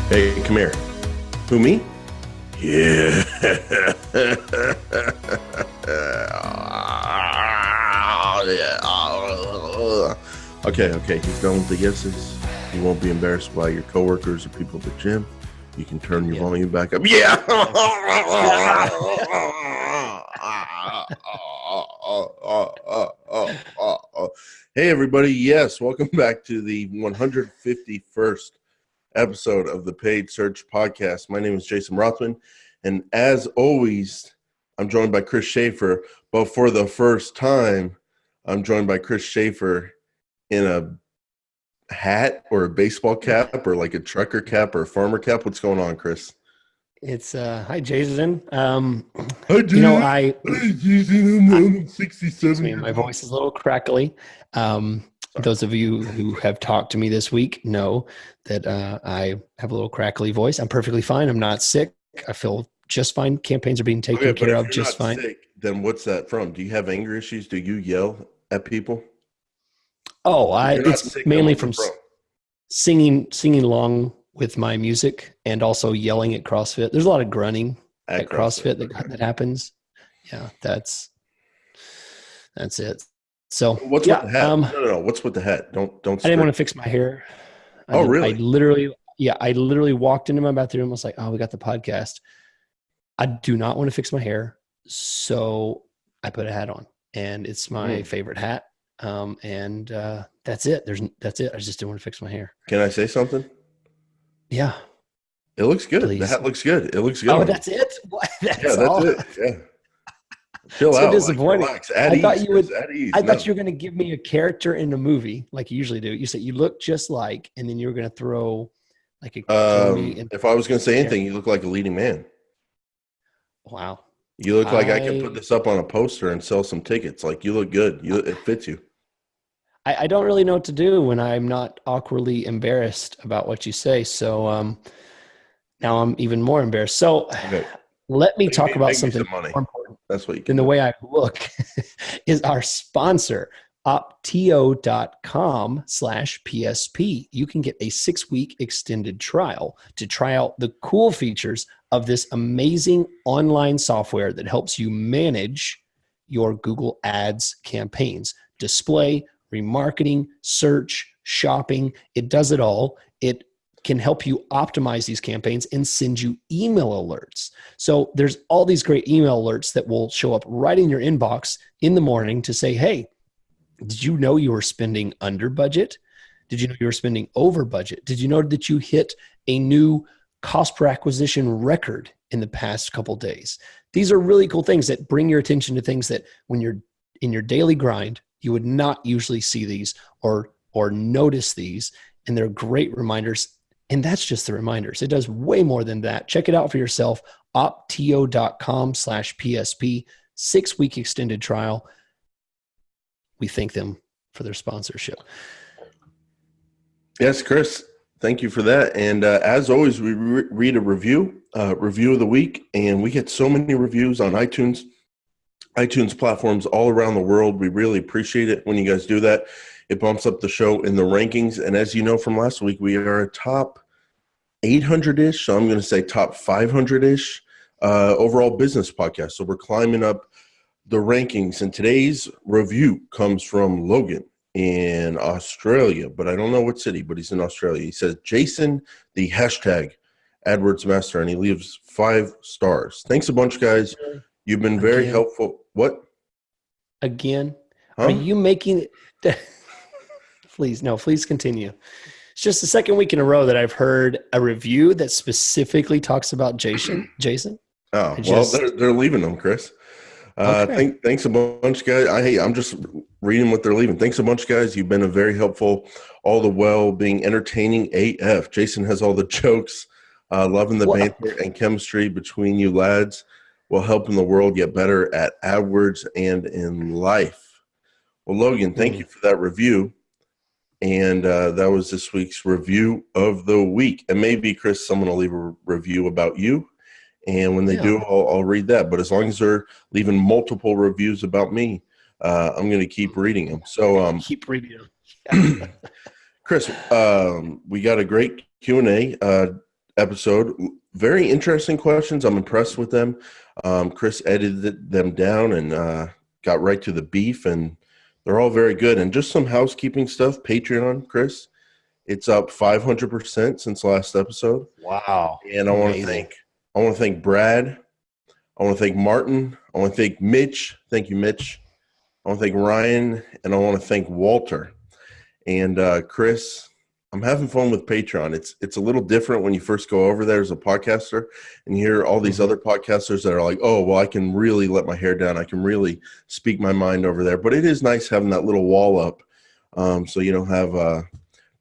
Hey, come here. Who, me? Yeah. Okay. He's done with the yeses. You won't be embarrassed by your coworkers or people at the gym. You can turn your volume back up. Yeah. Hey, everybody. Yes, welcome back to the 151st episode of the Paid Search Podcast. My name is Jason Rothman, and as always, I'm joined by Chris Schaefer. But for the first time, I'm joined by Chris Schaefer in a hat or a baseball cap or like a trucker cap or a farmer cap. What's going on, Chris? It's hi Jason. Hi, Jason. Hi Jason. I'm 67. My voice is a little crackly. Those of you who have talked to me this week know that I have a little crackly voice. I'm perfectly fine. I'm not sick. I feel just fine. Campaigns are being taken care of just fine. Sick, then what's that from? Do you have anger issues? Do you yell at people? Oh, it's sick, mainly from singing along with my music and also yelling at CrossFit. There's a lot of grunting at CrossFit that happens. Yeah, that's it. So what's with the hat? No. What's with the hat? Don't. I didn't want to fix my hair. Really? I literally walked into my bathroom. I was like, oh, we got the podcast. I do not want to fix my hair. So I put a hat on, and it's my favorite hat. And that's it. That's it. I just didn't want to fix my hair. Can I say something? Yeah. It looks good. Please. The hat looks good. It looks good. Oh, that's it? That's all? It. Yeah. Chill so out. Disappointing. Like, I thought you were going to give me a character in a movie like you usually do. You said you look just like, and then you were going to throw like a if I was going to say anything, you look like a leading man. Wow. You look like I can put this up on a poster and sell some tickets. Like, you look good. It fits you. I don't really know what to do when I'm not awkwardly embarrassed about what you say. So now I'm even more embarrassed. So let me talk about something more important. That's what you can than the way I look is our sponsor, optio.com/PSP. You can get a 6-week extended trial to try out the cool features of this amazing online software that helps you manage your Google Ads campaigns, display, remarketing, search, shopping. It does it all. It can help you optimize these campaigns and send you email alerts. So there's all these great email alerts that will show up right in your inbox in the morning to say, hey, did you know you were spending under budget? Did you know you were spending over budget? Did you know that you hit a new cost per acquisition record in the past couple of days? These are really cool things that bring your attention to things that when you're in your daily grind, you would not usually see these or notice these. And they're great reminders. And that's just the reminders. It does way more than that. Check it out for yourself. optio.com/PSP, 6-week extended trial. We thank them for their sponsorship. Yes, Chris, thank you for that. And as always, we read a review of the week, and we get so many reviews on iTunes platforms all around the world. We really appreciate it when you guys do that. It bumps up the show in the rankings. And as you know from last week, we are a top 800-ish, so I'm going to say top 500-ish overall business podcast. So we're climbing up the rankings. And today's review comes from Logan in Australia, but I don't know what city, but he's in Australia. He says, Jason, the hashtag AdWords Master, and he leaves 5 stars. Thanks a bunch, guys. You've been very helpful. What? Again? Huh? Are you making it? Please continue. It's just the second week in a row that I've heard a review that specifically talks about Jason. Oh, they're leaving them, Chris. Okay. Thanks a bunch, guys. I'm just reading what they're leaving. Thanks a bunch, guys. You've been very helpful, all the while being entertaining AF. Jason has all the jokes, loving the banter and chemistry between you lads, while helping the world get better at AdWords and in life. Well, Logan, thank you for that review. And that was this week's review of the week. And maybe, Chris, someone will leave a review about you. And when they do, I'll read that. But as long as they're leaving multiple reviews about me, I'm going to keep reading them. So keep reading them. Chris, we got a great Q&A. episode. Very interesting questions. I'm impressed with them. Chris edited them down and got right to the beef, and they're all very good. And just some housekeeping stuff. Patreon, Chris, it's up 500% since last episode. Wow. And I want to thank Brad. I want to thank Martin. I want to thank Mitch. Thank you, Mitch. I want to thank Ryan, and I want to thank Walter. And Chris, I'm having fun with Patreon. It's a little different when you first go over there as a podcaster and you hear all these other podcasters that are like, oh, well, I can really let my hair down. I can really speak my mind over there. But it is nice having that little wall up, so you don't have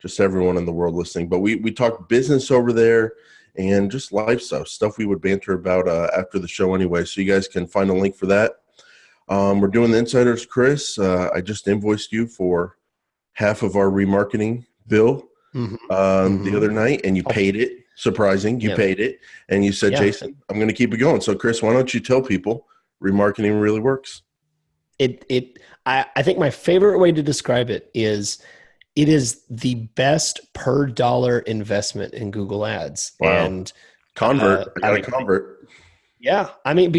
just everyone in the world listening. But we talk business over there and just life stuff we would banter about after the show anyway. So you guys can find a link for that. We're doing the Insiders, Chris. I just invoiced you for half of our remarketing bill the other night, and you paid it. Surprising, you paid it, and you said, Jason, I'm going to keep it going. So, Chris, why don't you tell people remarketing really works? I think my favorite way to describe it is the best per dollar investment in Google Ads. Wow. And convert, I got to convert. Yeah, I mean,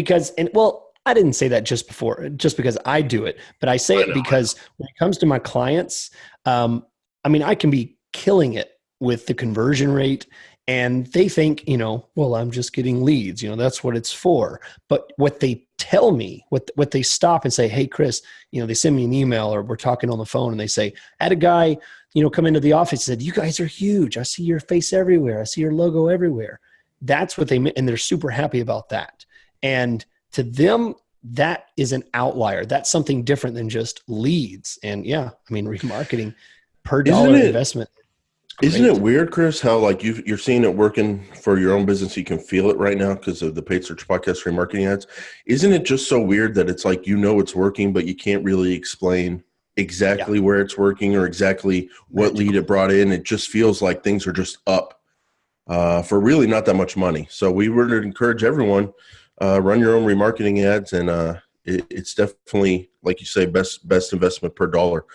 I didn't say that just because I do it, but I say it because when it comes to my clients, I can be killing it with the conversion rate, and they think, well, I'm just getting leads, that's what it's for. But what they tell me, what they stop and say, hey, Chris, they send me an email or we're talking on the phone and they say, I had a guy, come into the office and said, you guys are huge. I see your face everywhere. I see your logo everywhere. That's what they meant. And they're super happy about that. And to them, that is an outlier. That's something different than just leads. And remarketing per dollar investment. Isn't it weird, Chris, how like you're seeing it working for your own business? You can feel it right now because of the paid search podcast remarketing ads. Isn't it just so weird that it's like, it's working, but you can't really explain exactly where it's working or exactly what lead it brought in? It just feels like things are just up for really not that much money. So we would encourage everyone, run your own remarketing ads, and it's definitely, like you say, best investment per dollar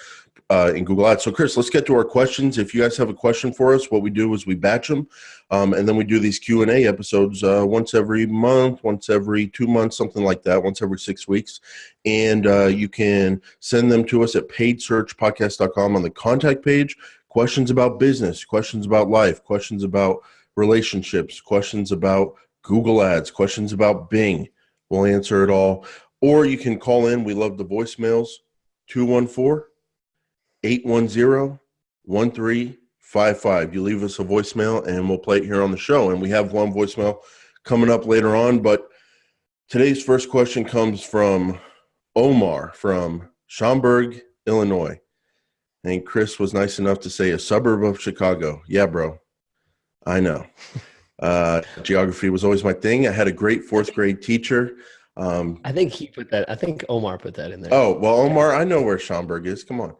in Google Ads. So, Chris, let's get to our questions. If you guys have a question for us, what we do is we batch them, and then we do these Q&A episodes once every month, once every 2 months, something like that, once every 6 weeks. And you can send them to us at paidsearchpodcast.com on the contact page. Questions about business, questions about life, questions about relationships, questions about Google Ads, questions about Bing. We'll answer it all. Or you can call in. We love the voicemails, 214-810-1355. You leave us a voicemail and we'll play it here on the show. And we have one voicemail coming up later on. But today's first question comes from Omar from Schaumburg, Illinois. And Chris was nice enough to say a suburb of Chicago. Yeah, bro. I know. Geography was always my thing. I had a great fourth grade teacher. I think Omar put that in there. Oh, well, Omar, I know where Schaumburg is. Come on.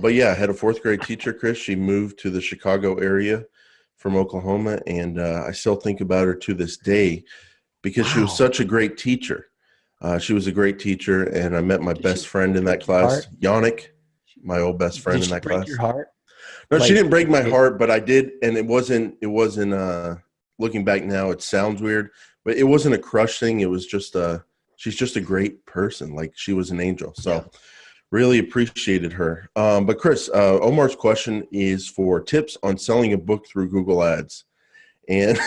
But yeah, I had a fourth grade teacher, Chris. She moved to the Chicago area from Oklahoma, and I still think about her to this day because she was such a great teacher. She was a great teacher, and I met my best friend in that class, Yannick, my old best friend in that class. Did she break your heart? No, she didn't break my heart, but I did, and it wasn't looking back now, it sounds weird, but it wasn't a crush thing. It was just she's just a great person. Like, she was an angel. So really appreciated her. But Chris, Omar's question is for tips on selling a book through Google Ads. And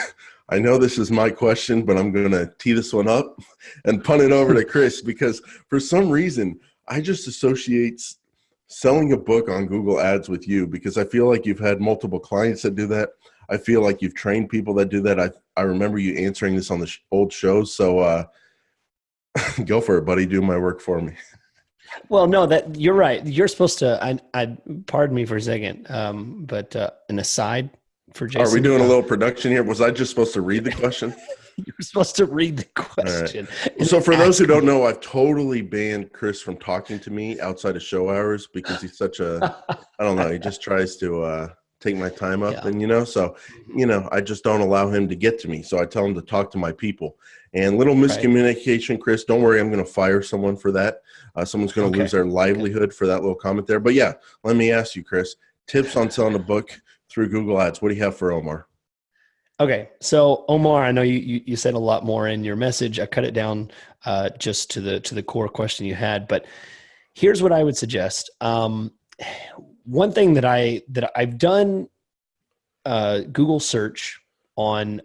I know this is my question, but I'm going to tee this one up and punt it over to Chris, because for some reason I just associate selling a book on Google Ads with you, because I feel like you've had multiple clients that do that. I feel like you've trained people that do that. I remember you answering this on the old shows. So go for it, buddy. Do my work for me. Well, no, that you're right. You're supposed to, I pardon me for a second, but an aside for Jason. Are we doing a little production here? Was I just supposed to read the question? You're supposed to read the question. Right. So for those who don't know, I've totally banned Chris from talking to me outside of show hours because he's such a, I don't know, he just tries to take my time up, and so I just don't allow him to get to me. So I tell him to talk to my people. And little miscommunication, Chris, don't worry, I'm going to fire someone for that. Someone's going to lose their livelihood for that little comment there. But yeah, let me ask you, Chris, tips on selling a book through Google Ads. What do you have for Omar? Okay. So Omar, I know you said a lot more in your message. I cut it down just to the core question you had, but here's what I would suggest. One thing that I've done Google search on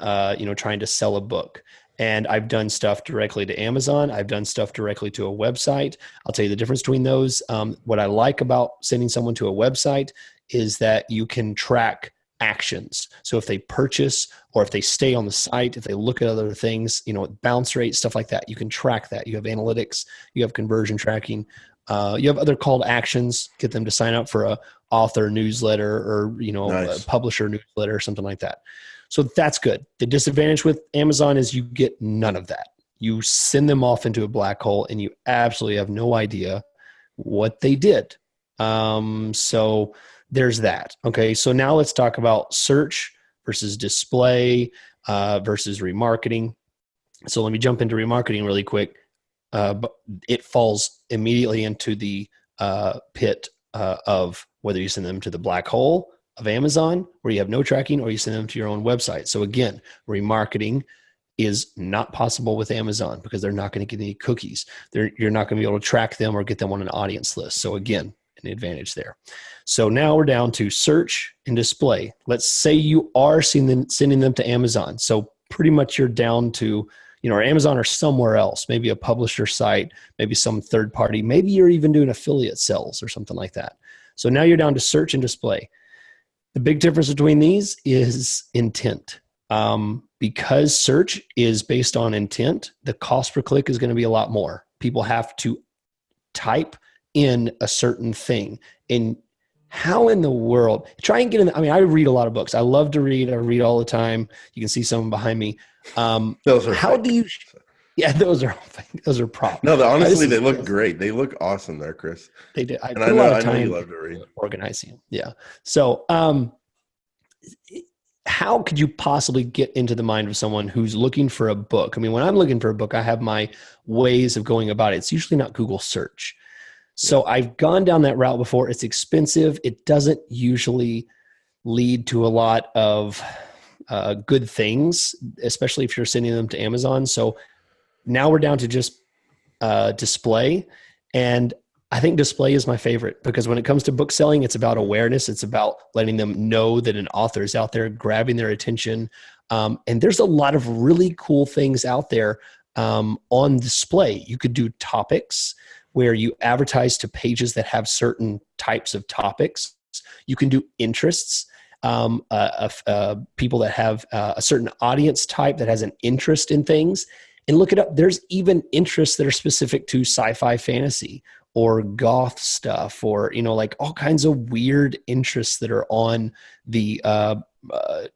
trying to sell a book. And I've done stuff directly to Amazon. I've done stuff directly to a website. I'll tell you the difference between those. What I like about sending someone to a website is that you can track actions. So if they purchase or if they stay on the site, if they look at other things, bounce rate, stuff like that, you can track that. You have analytics, you have conversion tracking, you have other call to actions, get them to sign up for a author newsletter or, a Nice. publisher newsletter or something like that. So that's good. The disadvantage with Amazon is you get none of that. You send them off into a black hole and you absolutely have no idea what they did. So there's that. Okay. So now let's talk about search versus display versus remarketing. So let me jump into remarketing really quick. But it falls immediately into the pit of whether you send them to the black hole of Amazon, where you have no tracking, or you send them to your own website. So again, remarketing is not possible with Amazon because they're not going to get any cookies. You're not going to be able to track them or get them on an audience list. So again, an advantage there. So now we're down to search and display. Let's say you are sending them to Amazon. So pretty much you're down to, or Amazon or somewhere else, maybe a publisher site, maybe some third party, maybe you're even doing affiliate sales or something like that. So now you're down to search and display. The big difference between these is intent. Because search is based on intent, the cost per click is going to be a lot more. People have to type in a certain thing. And how in the world, try and get in, I read a lot of books. I love to read. I read all the time. You can see someone behind me. Those are How fake. do you, yeah, those are props. No, honestly, they look great. They look awesome there, Chris. They did. I And put a lot of I know you time love to read. organizing them. Yeah. So, how could you possibly get into the mind of someone who's looking for a book? I mean, when I'm looking for a book, I have my ways of going about it. It's usually not Google search. So I've gone down that route before. It's expensive. It doesn't usually lead to a lot of good things, especially if you're sending them to Amazon. So now we're down to just display. And I think display is my favorite because when it comes to book selling, it's about awareness. It's about letting them know that an author is out there, grabbing their attention. And there's a lot of really cool things out there on display. You could do topics where you advertise to pages that have certain types of topics. You can do interests, people that have a certain audience type that has an interest in things. And look it up. There's even interests that are specific to sci-fi fantasy or goth stuff, or, like all kinds of weird interests that are on the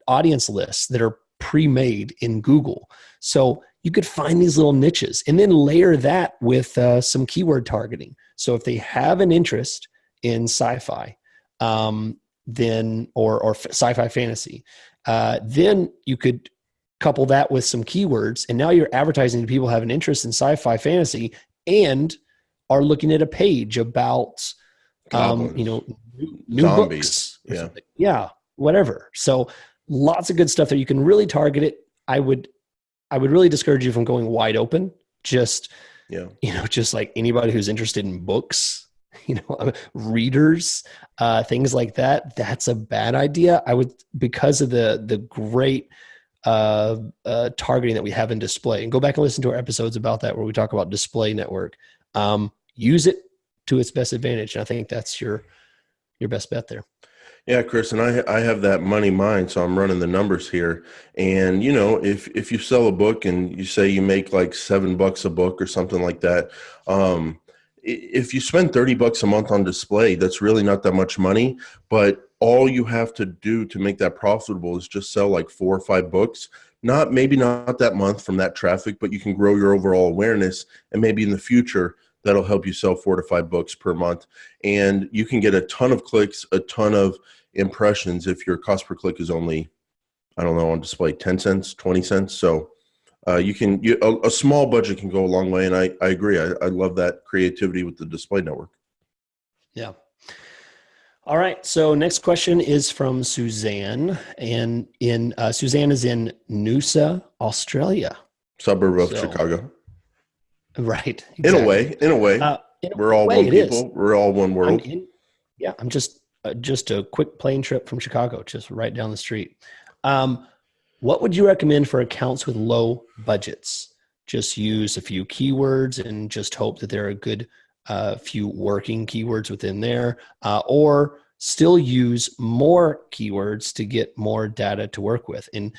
audience lists that are pre-made in Google. So you could find these little niches and then layer that with some keyword targeting. So if they have an interest in sci-fi, then or sci-fi fantasy, then you could couple that with some keywords, and now you're advertising to people who have an interest in sci-fi fantasy and are looking at a page about, new Zombies. books. Yeah, whatever. So lots of good stuff there. You can really target it. I would really discourage you from going wide open. Just like anybody who's interested in books, readers, things like that. That's a bad idea. I would, because of the great targeting that we have in display, and go back and listen to our episodes about that where we talk about display network. Use it to its best advantage. And I think that's your best bet there. Yeah, Chris, and I have that money mind, so I'm running the numbers here. And if you sell a book and you say you make like $7 a book or something like that, if you spend $30 a month on display, that's really not that much money. But all you have to do to make that profitable is just sell like 4 or 5 books. Maybe not that month from that traffic, but you can grow your overall awareness, and maybe in the future that'll help you sell 4 to 5 books per month. And you can get a ton of clicks, a ton of impressions if your cost per click is only, I don't know, on display 10 cents, 20 cents. So a small budget can go a long way. And I agree. I love that creativity with the display network. Yeah. All right. So next question is from Suzanne, and Suzanne is in Noosa, Australia. Suburb of So Chicago. right, In a exactly. way, in a way, we're In a all way, one it is. people. We're all one I'm world. in. Yeah, I'm just a quick plane trip from Chicago, just right down the street. Um, what would you recommend for accounts with low budgets? Just use a few keywords and just hope that there are a good few working keywords within there, or still use more keywords to get more data to work with. And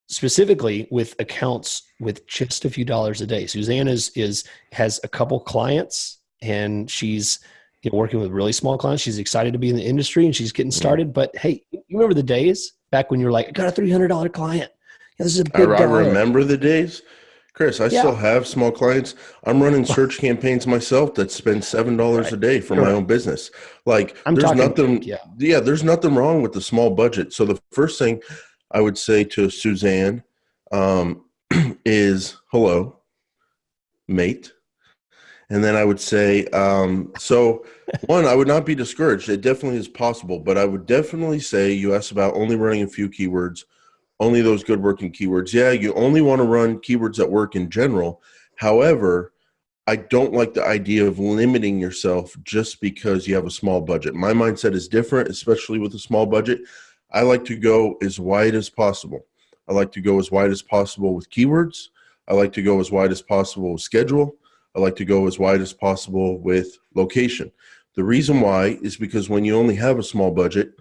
specifically with accounts with just a few dollars a day. Suzanne has a couple clients, and she's working with really small clients. She's excited to be in the industry and she's getting Mm. started. But hey, you remember the days back when you're like, I got a $300 client. Yeah, this is a I big guy. Or remember the days. Chris, I still yeah, have small clients. I'm running search campaigns myself that spend $7 right, a day for my own correct. business. Like, I'm there's talking big. nothing, Yeah, yeah, there's nothing wrong with the small budget. So the first thing I would say to Suzanne um, is hello, mate. And then I would say, so one, I would not be discouraged. It definitely is possible, but I would definitely say you asked about only running a few keywords, only those good working keywords. Yeah, you only want to run keywords that work in general. However, I don't like the idea of limiting yourself just because you have a small budget. My mindset is different, especially with a small budget. I like to go as wide as possible. I like to go as wide as possible with keywords. I like to go as wide as possible with schedule. I like to go as wide as possible with location. The reason why is because when you only have a small budget,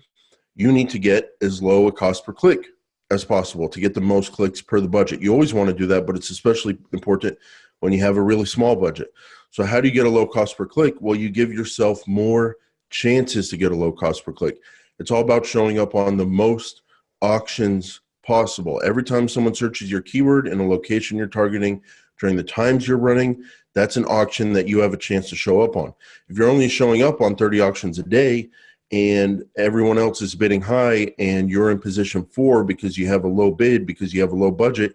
you need to get as low a cost per click as possible to get the most clicks per the budget. You always want to do that, but it's especially important when you have a really small budget. So how do you get a low cost per click? Well, you give yourself more chances to get a low cost per click. It's all about showing up on the most auctions possible. Every time someone searches your keyword in a location you're targeting during the times you're running, that's an auction that you have a chance to show up on. If you're only showing up on 30 auctions a day, and everyone else is bidding high and you're in position 4 because you have a low bid, because you have a low budget,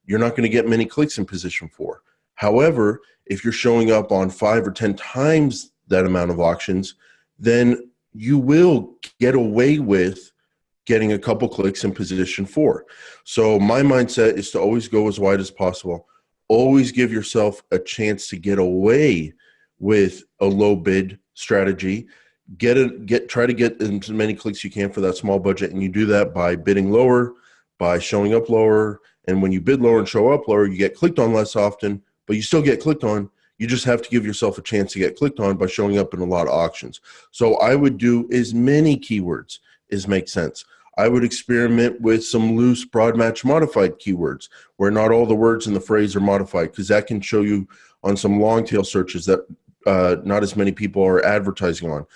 you're not going to get many clicks in position 4. However, if you're showing up on 5 or 10 times that amount of auctions, then you will get away with getting a couple clicks in position 4. So my mindset is to always go as wide as possible. Always give yourself a chance to get away with a low bid strategy. Try to get as many clicks you can for that small budget, and you do that by bidding lower, by showing up lower. And when you bid lower and show up lower, you get clicked on less often, but you still get clicked on. You just have to give yourself a chance to get clicked on by showing up in a lot of auctions. So I would do as many keywords as make sense. I would experiment with some loose broad match modified keywords where not all the words in the phrase are modified, because that can show you on some long tail searches that not as many people are advertising on.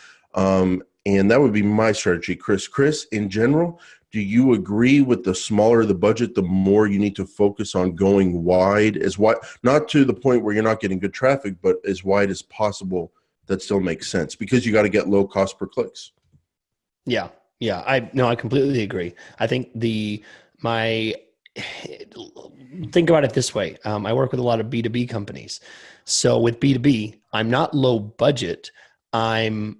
And that would be my strategy. Chris, in general, do you agree with the smaller the budget, the more you need to focus on going wide, not to the point where you're not getting good traffic, but as wide as possible that still makes sense, because you got to get low cost per clicks? yeah, yeah. I completely agree. I think my think about it this way. I work with a lot of B2B companies. So with B2B, I'm not low budget. I'm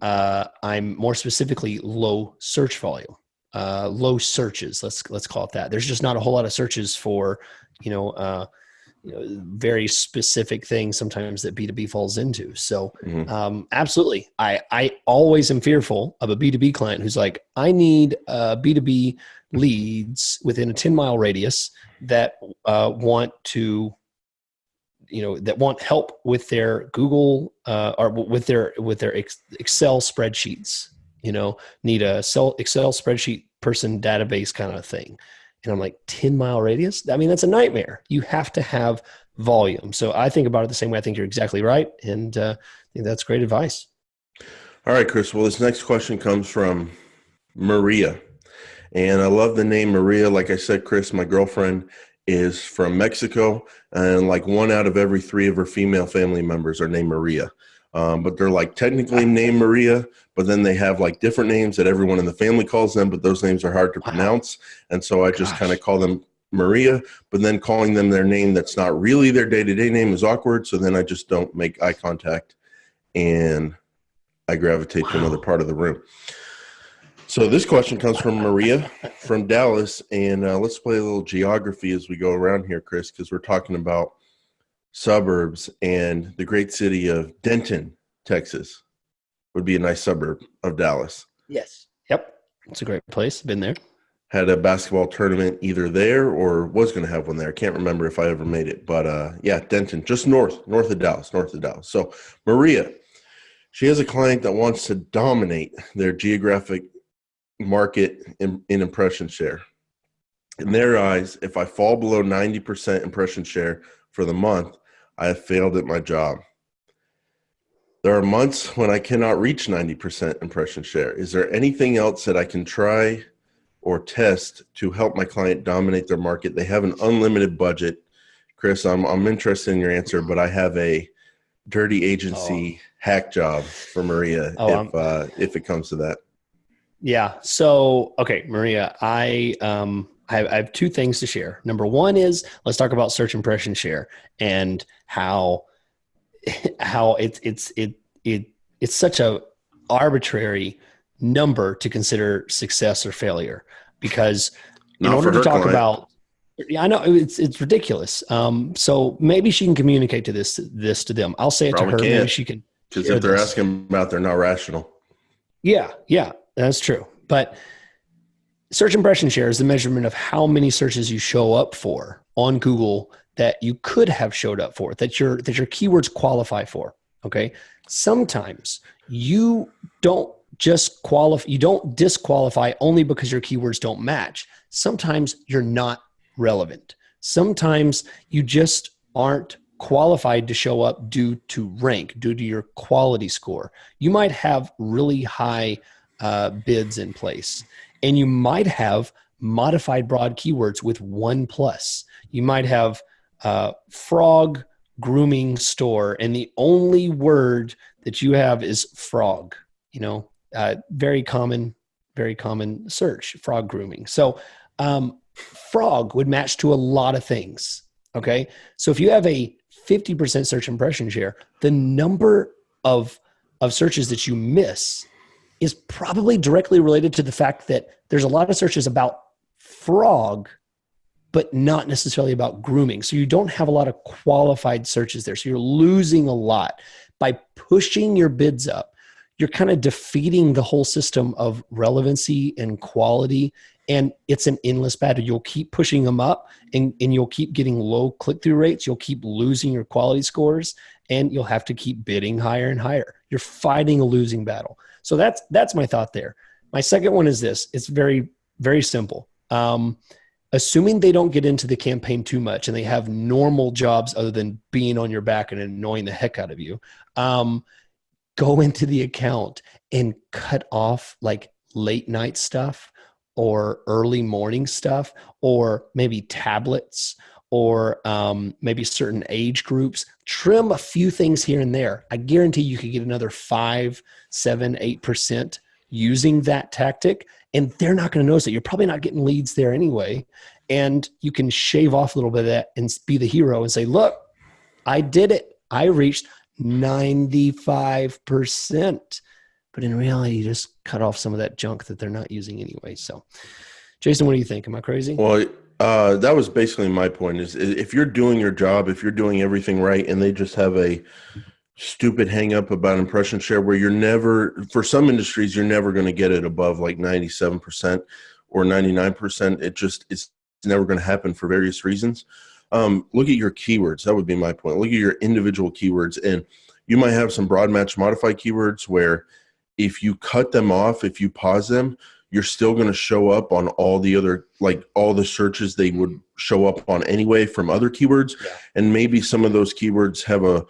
more specifically low search volume, low searches. Let's call it that. There's just not a whole lot of searches for, you know, uh, very specific things sometimes that B2B falls into. So Mm-hmm. absolutely. I always am fearful of a B2B client who's like, I need B2B leads within a 10-mile radius that want to, that want help with their Google or with their Excel spreadsheets, need a Excel spreadsheet person database kind of thing. And I'm like, 10-mile radius? I mean, that's a nightmare. You have to have volume. So I think about it the same way. I think you're exactly right. And I think that's great advice. All right, Chris. Well, this next question comes from Maria. And I love the name Maria. Like I said, Chris, my girlfriend is from Mexico, and like 1 out of every 3 of her female family members are named Maria. But they're like technically named Maria, but then they have like different names that everyone in the family calls them, but those names are hard to Wow. pronounce. And so I just kind of Gosh. call them Maria, but then calling them their name that's not really their day-to-day name is awkward. So then I just don't make eye contact and I gravitate to another part of the room. So this question comes from Maria from Dallas, and let's play a little geography as we go around here, Chris, because we're talking about suburbs, and the great city of Denton, Texas would be a nice suburb of Dallas. Yes. Yep. It's a great place. Been there. Had a basketball tournament either there or was going to have one there. I can't remember if I ever made it, but yeah, Denton, just north of Dallas. So Maria, she has a client that wants to dominate their geographic market in impression share. In their eyes, if I fall below 90% impression share for the month, I have failed at my job. There are months when I cannot reach 90% impression share. Is there anything else that I can try or test to help my client dominate their market? They have an unlimited budget. Chris, I'm interested in your answer, but I have a dirty agency hack job for Maria if it comes to that. Yeah. So, okay, Maria, I have two things to share. Number one is, let's talk about search impression share and how it's such a arbitrary number to consider success or failure, because in order to talk about, yeah, I know it's ridiculous. So maybe she can communicate this to them. I'll say it to her. Maybe she can, because if they're asking about, they're not rational. Yeah, that's true. But search impression share is the measurement of how many searches you show up for on Google that you could have showed up for, that your keywords qualify for. Okay. Sometimes you don't disqualify only because your keywords don't match. Sometimes you're not relevant. Sometimes you just aren't qualified to show up due to rank, due to your quality score. You might have really high bids in place, and you might have modified broad keywords with 1+. You might have frog grooming store, and the only word that you have is frog. Very common search, frog grooming. So frog would match to a lot of things. Okay. So if you have a 50% search impression share, the number of searches that you miss is probably directly related to the fact that there's a lot of searches about frog, but not necessarily about grooming. So you don't have a lot of qualified searches there. So you're losing a lot. By pushing your bids up, you're kind of defeating the whole system of relevancy and quality. And it's an endless battle. You'll keep pushing them up, and you'll keep getting low click-through rates. You'll keep losing your quality scores, and you'll have to keep bidding higher and higher. You're fighting a losing battle. So that's my thought there. My second one is this. It's very, very simple. Assuming they don't get into the campaign too much and they have normal jobs other than being on your back and annoying the heck out of you, go into the account and cut off like late night stuff or early morning stuff, or maybe tablets, or maybe certain age groups. Trim a few things here and there. I guarantee you could get another 5, 7, 8% using that tactic, and they're not going to notice it. You're probably not getting leads there anyway. And you can shave off a little bit of that and be the hero and say, look, I did it. I reached 95%. But in reality, you just cut off some of that junk that they're not using anyway. So, Jason, what do you think? Am I crazy? Well, that was basically my point, is if you're doing your job, if you're doing everything right, and they just have a stupid hang up about impression share where you're never, for some industries, you're never going to get it above like 97% or 99%. It's never going to happen for various reasons. Look at your keywords. That would be my point. Look at your individual keywords, and you might have some broad match modified keywords where if you cut them off, if you pause them, you're still going to show up on all the other, like all the searches they would show up on anyway from other keywords. Yeah. And maybe some of those keywords have a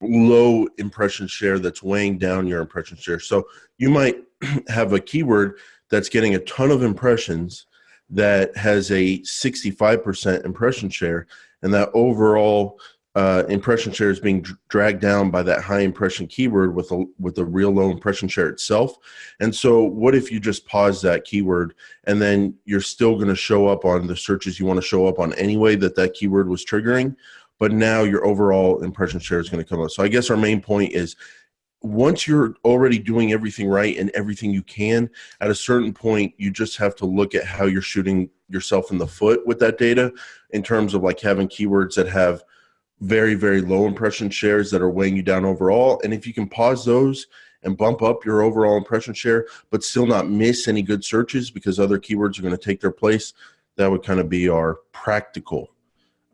low impression share that's weighing down your impression share. So you might have a keyword that's getting a ton of impressions that has a 65% impression share, and that overall impression share is being dragged down by that high impression keyword with a real low impression share itself. And so what if you just pause that keyword, and then you're still going to show up on the searches you want to show up on anyway that keyword was triggering, but now your overall impression share is going to come up. So I guess our main point is once you're already doing everything right and everything you can, at a certain point, you just have to look at how you're shooting yourself in the foot with that data in terms of like having keywords that have very, very low impression shares that are weighing you down overall. And if you can pause those and bump up your overall impression share, but still not miss any good searches because other keywords are going to take their place, that would kind of be our practical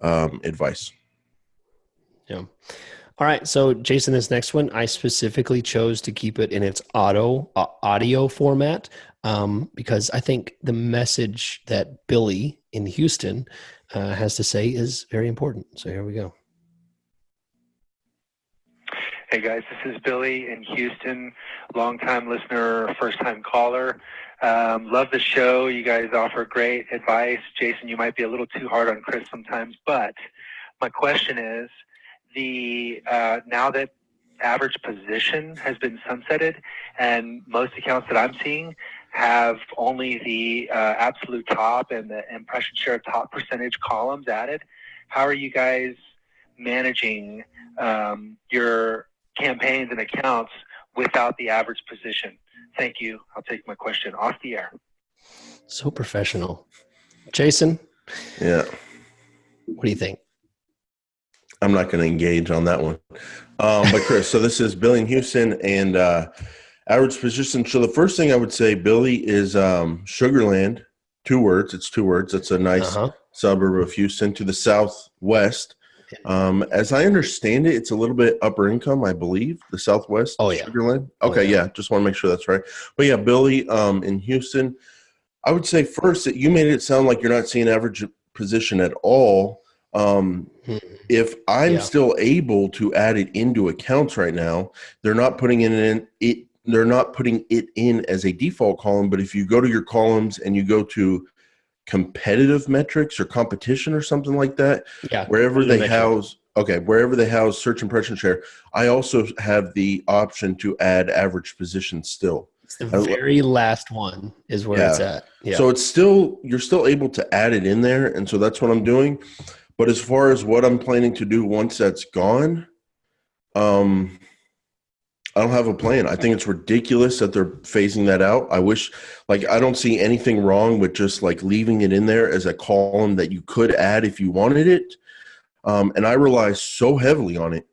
advice. Yeah. All right. So Jason, this next one, I specifically chose to keep it in its audio format because I think the message that Billy in Houston has to say is very important. So here we go. Hey guys, this is Billy in Houston, longtime listener, first-time caller. Love the show. You guys offer great advice. Jason, you might be a little too hard on Chris sometimes, but my question is, now that average position has been sunsetted and most accounts that I'm seeing have only the absolute top and the impression share top percentage columns added, how are you guys managing your campaigns and accounts without the average position? Thank you. I'll take my question off the air. So professional. Jason? Yeah. What do you think? I'm not going to engage on that one. But Chris, so this is Billy in Houston and average position. So the first thing I would say, Billy, is Sugarland, 2 words. It's 2 words. It's a nice suburb of Houston to the southwest. As I understand it, it's a little bit upper income, I believe, the Southwest. Oh, yeah. Sugarland. Okay, yeah. Just want to make sure that's right. But yeah, Billy, in Houston, I would say first that you made it sound like you're not seeing average position at all. If I'm still able to add it into accounts right now, they're not putting they're not putting it in as a default column. But if you go to your columns and you go to competitive metrics or competition or something like that, wherever they house search impression share, I also have the option to add average position still. It's the very last one is where it's at. Yeah. So you're still able to add it in there. And so that's what I'm doing. But as far as what I'm planning to do once that's gone, I don't have a plan. I think it's ridiculous that they're phasing that out. I wish, I don't see anything wrong with just leaving it in there as a column that you could add if you wanted it. And I rely so heavily on it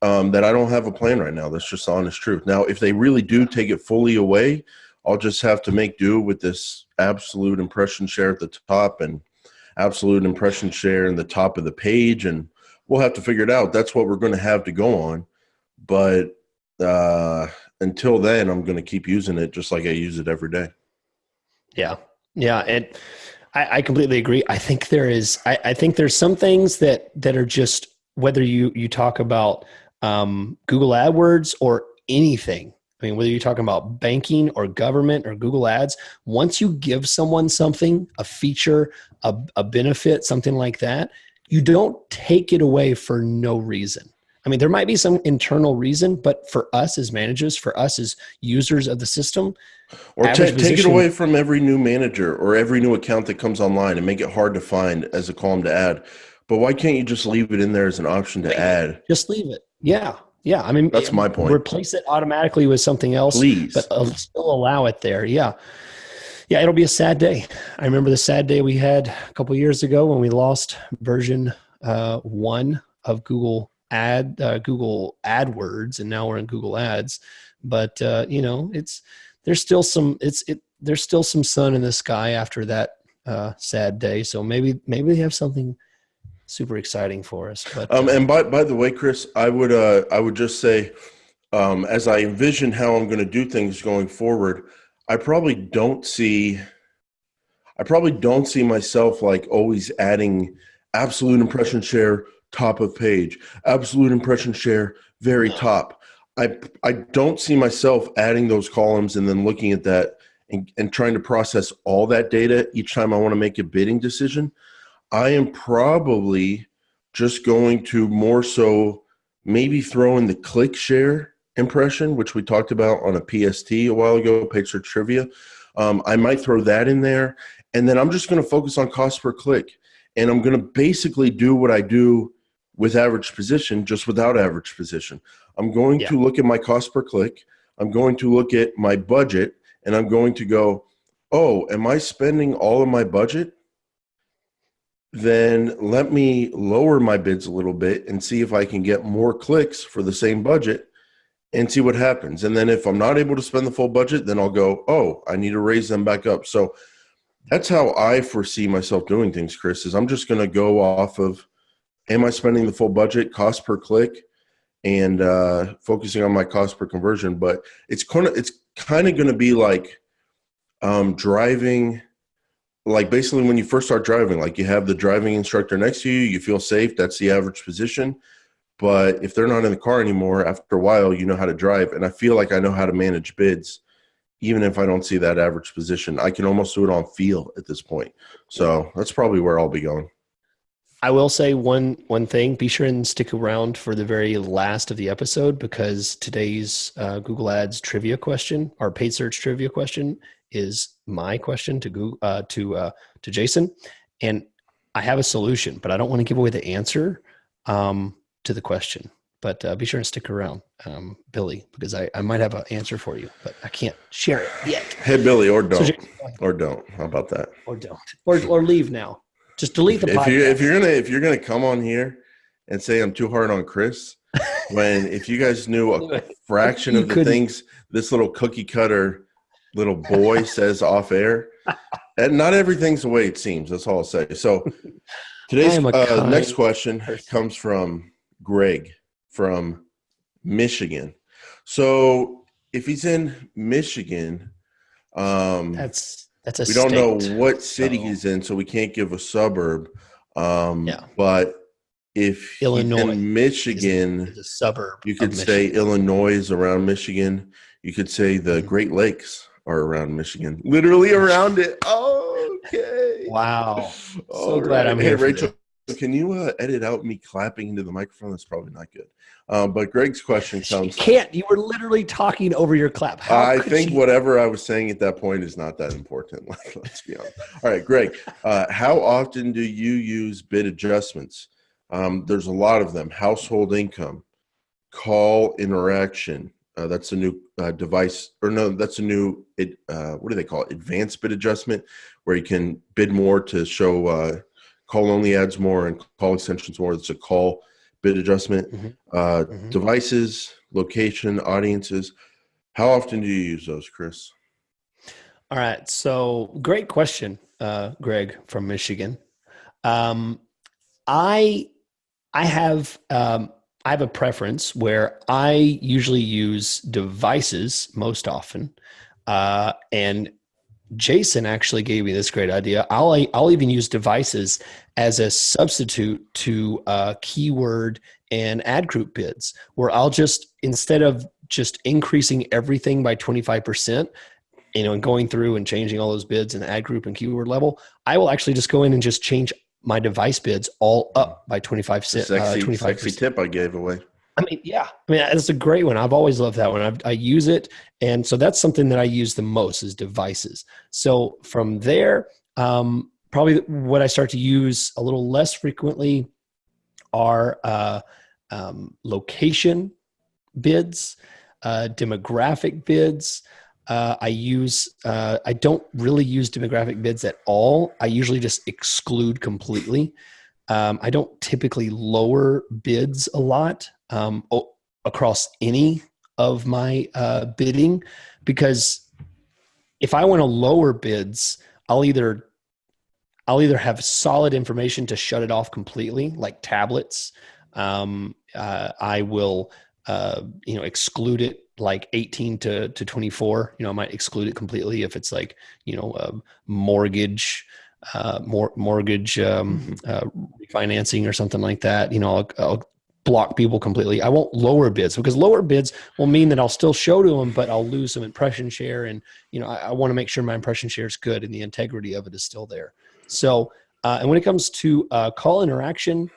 that I don't have a plan right now. That's just the honest truth. Now, if they really do take it fully away, I'll just have to make do with this absolute impression share at the top and absolute impression share in the top of the page. And we'll have to figure it out. That's what we're going to have to go on. But until then, I'm going to keep using it just like I use it every day. Yeah. Yeah. And I completely agree. I think there's some things that are just, whether you talk about Google AdWords or anything. I mean, whether you're talking about banking or government or Google Ads, once you give someone something, a feature, a benefit, something like that, you don't take it away for no reason. I mean, there might be some internal reason, but for us as managers, for us as users of the system, or take it away from every new manager or every new account that comes online and make it hard to find as a column to add. But why can't you just leave it in there as an option to add? Just leave it. Yeah. Yeah. I mean, that's my point. Replace it automatically with something else, please, but still allow it there. Yeah. Yeah. It'll be a sad day. I remember the sad day we had a couple of years ago when we lost version 1 of Google AdWords, and now we're in Google Ads. But there's still some sun in the sky after that sad day. So maybe they have something super exciting for us. But and by the way, Chris, I would just say, as I envision how I'm going to do things going forward, I probably don't see myself always adding absolute impression share top of page, absolute impression share very top. I don't see myself adding those columns and then looking at that and trying to process all that data each time I want to make a bidding decision. I am probably just going to more so maybe throw in the click share impression, which we talked about on a PST a while ago, page search trivia. I might throw that in there, and then I'm just going to focus on cost per click. And I'm going to basically do what I do with average position, just without average position. I'm going to look at my cost per click. I'm going to look at my budget, and I'm going to go, oh, am I spending all of my budget? Then let me lower my bids a little bit and see if I can get more clicks for the same budget and see what happens. And then if I'm not able to spend the full budget, then I'll go, oh, I need to raise them back up. So that's how I foresee myself doing things, Chris, is I'm just going to go off of, am I spending the full budget, cost per click, and focusing on my cost per conversion. But it's kind of going to be like driving. Like basically when you first start driving, like you have the driving instructor next to you, you feel safe. That's the average position. But if they're not in the car anymore, after a while, you know how to drive. And I feel like I know how to manage bids, even if I don't see that average position. I can almost do it on feel at this point. So that's probably where I'll be going. I will say one thing. Be sure and stick around for the very last of the episode, because today's Google Ads trivia question, our paid search trivia question, is my question to Google, to Jason, and I have a solution, but I don't want to give away the answer to the question. But be sure and stick around, Billy, because I might have an answer for you, but I can't share it yet. Hey, Billy, or don't, or don't. How about that? Or don't, or leave now. Just delete the podcast. If you're gonna come on here and say I'm too hard on Chris, if you guys knew a fraction of the things this little cookie cutter little boy says off air, and not everything's the way it seems. That's all I'll say. So today's next question comes from Greg from Michigan. So if he's in Michigan, that's a we don't state. know what city he's in, so we can't give a suburb. But if Illinois he's in Michigan, is a suburb. You could say Illinois is around Michigan. You could say the Great Lakes are around Michigan, literally around it. Oh, okay. Wow. So glad I'm here. Hey, Rachel, can you edit out me clapping into the microphone? That's probably not good. But Greg's question comes. You can't. You were literally talking over your clap. I think whatever I was saying at that point is not that important. Let's be honest. All right, Greg, how often do you use bid adjustments? There's a lot of them. Household income, call interaction. That's a new device, or no, that's a new, what do they call it? Advanced bid adjustment, where you can bid more to show call only ads more and call extensions more. It's a call bid adjustment. Devices, location, audiences. How often do you use those, Chris? All right. So great question, Greg from Michigan. I have a preference where I usually use devices most often, and Jason actually gave me this great idea. I'll even use devices as a substitute to keyword and ad group bids, where I'll just, instead of just increasing everything by 25%, and going through and changing all those bids in the ad group and keyword level, I will actually just go in and just change my device bids all up by 25%. Sexy tip I gave away. That's a great one. I've always loved that one. I use it. And so that's something that I use the most is devices. So from there, probably what I start to use a little less frequently are location bids, demographic bids. I don't really use demographic bids at all. I usually just exclude completely. I don't typically lower bids a lot across any of my bidding, because if I want to lower bids, I'll either have solid information to shut it off completely, like tablets. I will exclude it like 18 to 24. I might exclude it completely if it's like mortgage refinancing or something like that. I'll block people completely. I won't lower bids, because lower bids will mean that I'll still show to them, but I'll lose some impression share. And I want to make sure my impression share is good and the integrity of it is still there. So and when it comes to call interaction,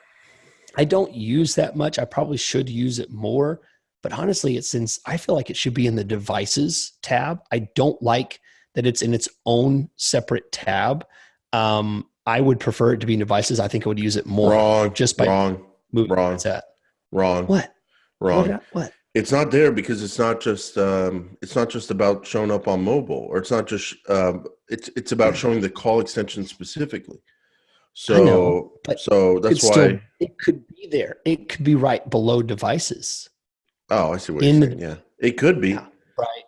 I don't use that much. I probably should use it more. But honestly, since I feel like it should be in the devices tab, I don't like that it's in its own separate tab. I would prefer it to be in devices. I think I would use it more. Wrong. movie where Wrong. it's at. Wrong. What? Wrong. What? It's not there because it's not just about showing up on mobile, or it's not just it's about showing the call extension specifically. I know, but So that's why. it could be there. It could be right below devices. Oh, I see what In you're the saying. Yeah, it could be. Yeah, right.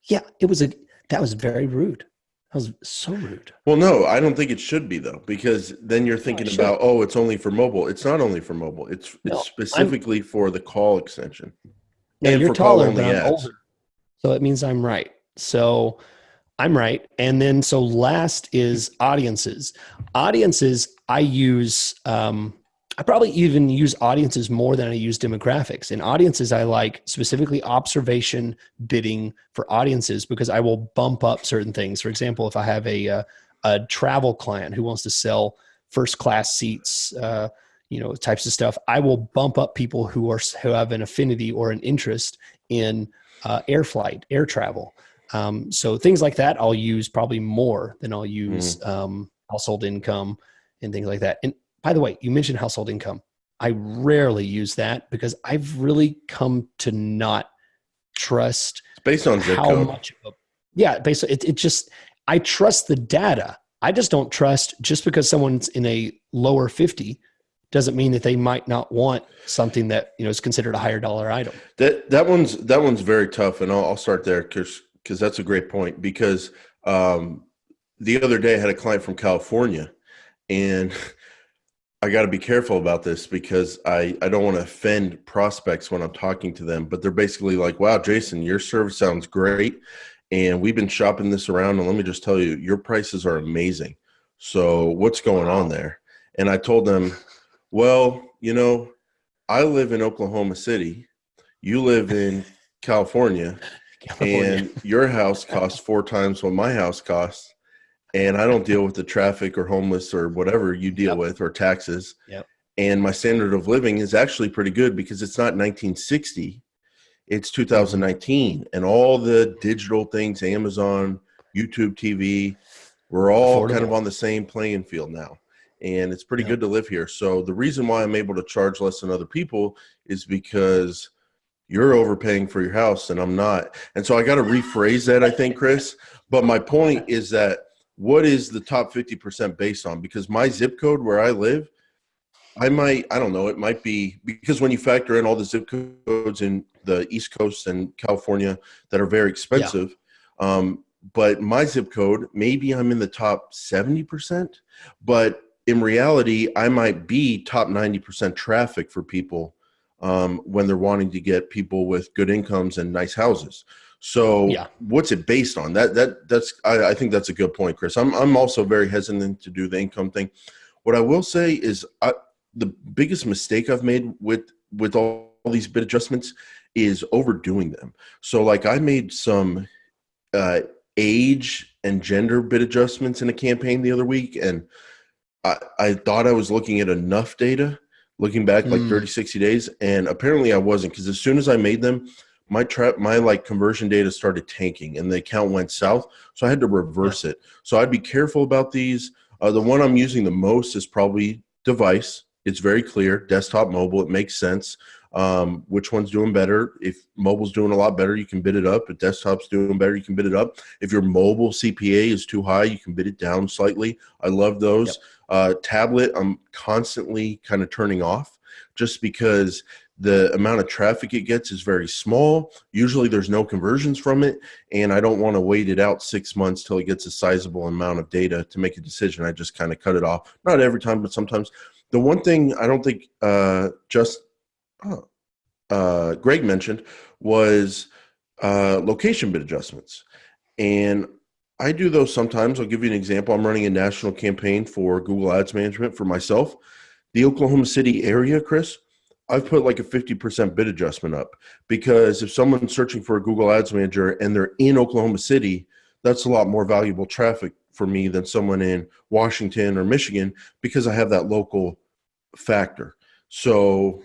Yeah, that was very rude. That was so rude. Well, no, I don't think it should be though, because then you're No, thinking it about, should. oh, it's only for mobile. It's not only for mobile. It's No, I'm specifically for the call extension no, and you're for call taller, but only I'm ads. older. So it means I'm right. So I'm right. And then so last is audiences. Audiences, I probably even use audiences more than I use demographics. In audiences, I like specifically observation bidding for audiences because I will bump up certain things. For example, if I have a travel client who wants to sell first class seats, types of stuff, I will bump up people who have an affinity or an interest in air travel. So things like that, I'll use probably more than I'll use household income and things like that. And by the way, you mentioned household income. I rarely use that because I've really come to not trust It's based on zip how code. much of basically it just, I trust the data. I just don't trust just because someone's in a lower 50 doesn't mean that they might not want something that, is considered a higher dollar item. That one's very tough, and I'll start there because that's a great point. Because the other day I had a client from California, and I got to be careful about this because I don't want to offend prospects when I'm talking to them, but they're basically like, wow, Jason, your service sounds great. And we've been shopping this around, and let me just tell you, your prices are amazing. So what's going on there? And I told them, well, I live in Oklahoma City. You live in California, and your house costs 4 times what my house costs. And I don't deal with the traffic or homeless or whatever you deal with, or taxes. Yep. And my standard of living is actually pretty good because it's not 1960, it's 2019. And all the digital things, Amazon, YouTube TV, we're all kind of on the same playing field now. And it's pretty good to live here. So the reason why I'm able to charge less than other people is because you're overpaying for your house and I'm not. And so I got to rephrase that, I think, Chris. But my point is that what is the top 50% based on? Because my zip code where I live, I don't know, it might be because when you factor in all the zip codes in the East Coast and California that are very expensive, but my zip code, maybe I'm in the top 70%, but in reality, I might be top 90% traffic for people when they're wanting to get people with good incomes and nice houses. So what's it based on? I think that's a good point, Chris. I'm also very hesitant to do the income thing. What I will say is the biggest mistake I've made with all these bid adjustments is overdoing them. So like I made some age and gender bid adjustments in a campaign the other week, and I thought I was looking at enough data, looking back like 30, 60 days, and apparently I wasn't, because as soon as I made them, my conversion data started tanking and the account went south. So I had to reverse it. So I'd be careful about these. The one I'm using the most is probably device. It's very clear, desktop, mobile. It makes sense. Which one's doing better? If mobile's doing a lot better, you can bid it up. If desktop's doing better, you can bid it up. If your mobile CPA is too high, you can bid it down slightly. I love those. Tablet, I'm constantly kind of turning off just because the amount of traffic it gets is very small. Usually there's no conversions from it, and I don't want to wait it out 6 months till it gets a sizable amount of data to make a decision. I just kind of cut it off. Not every time, but sometimes. The one thing I don't think Greg mentioned was location bid adjustments. And I do those sometimes. I'll give you an example. I'm running a national campaign for Google Ads Management for myself. The Oklahoma City area, Chris, I've put like a 50% bid adjustment up, because if someone's searching for a Google Ads Manager and they're in Oklahoma City, that's a lot more valuable traffic for me than someone in Washington or Michigan, because I have that local factor. So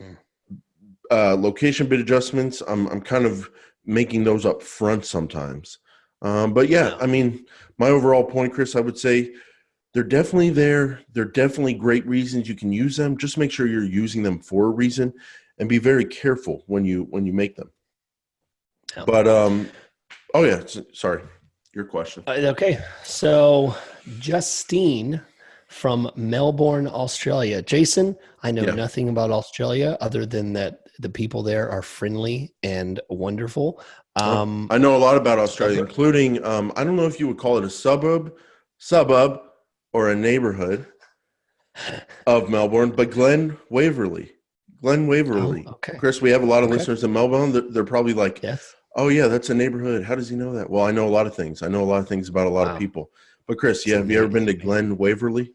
location bid adjustments, I'm kind of making those up front sometimes. But yeah, I mean, my overall point, Chris, I would say They're definitely there. They're definitely great reasons you can use them. Just make sure you're using them for a reason, and be very careful when you make them. Yeah. But oh yeah, sorry, your question. Okay, so Justine from Melbourne, Australia. Jason, I know Yeah. nothing about Australia other than that the people there are friendly and wonderful. I know a lot about Australia, including I don't know if you would call it a suburb, or a neighborhood of Melbourne, but Glen Waverley. Oh, okay. Chris, we have a lot of Okay. listeners in Melbourne. They're probably like, Yes. oh yeah, that's a neighborhood. How does he know that? Well, I know a lot of things. I know a lot of things about a lot of Wow. people. But Chris, It's yeah, have you ever been to amazing. Glen Waverley?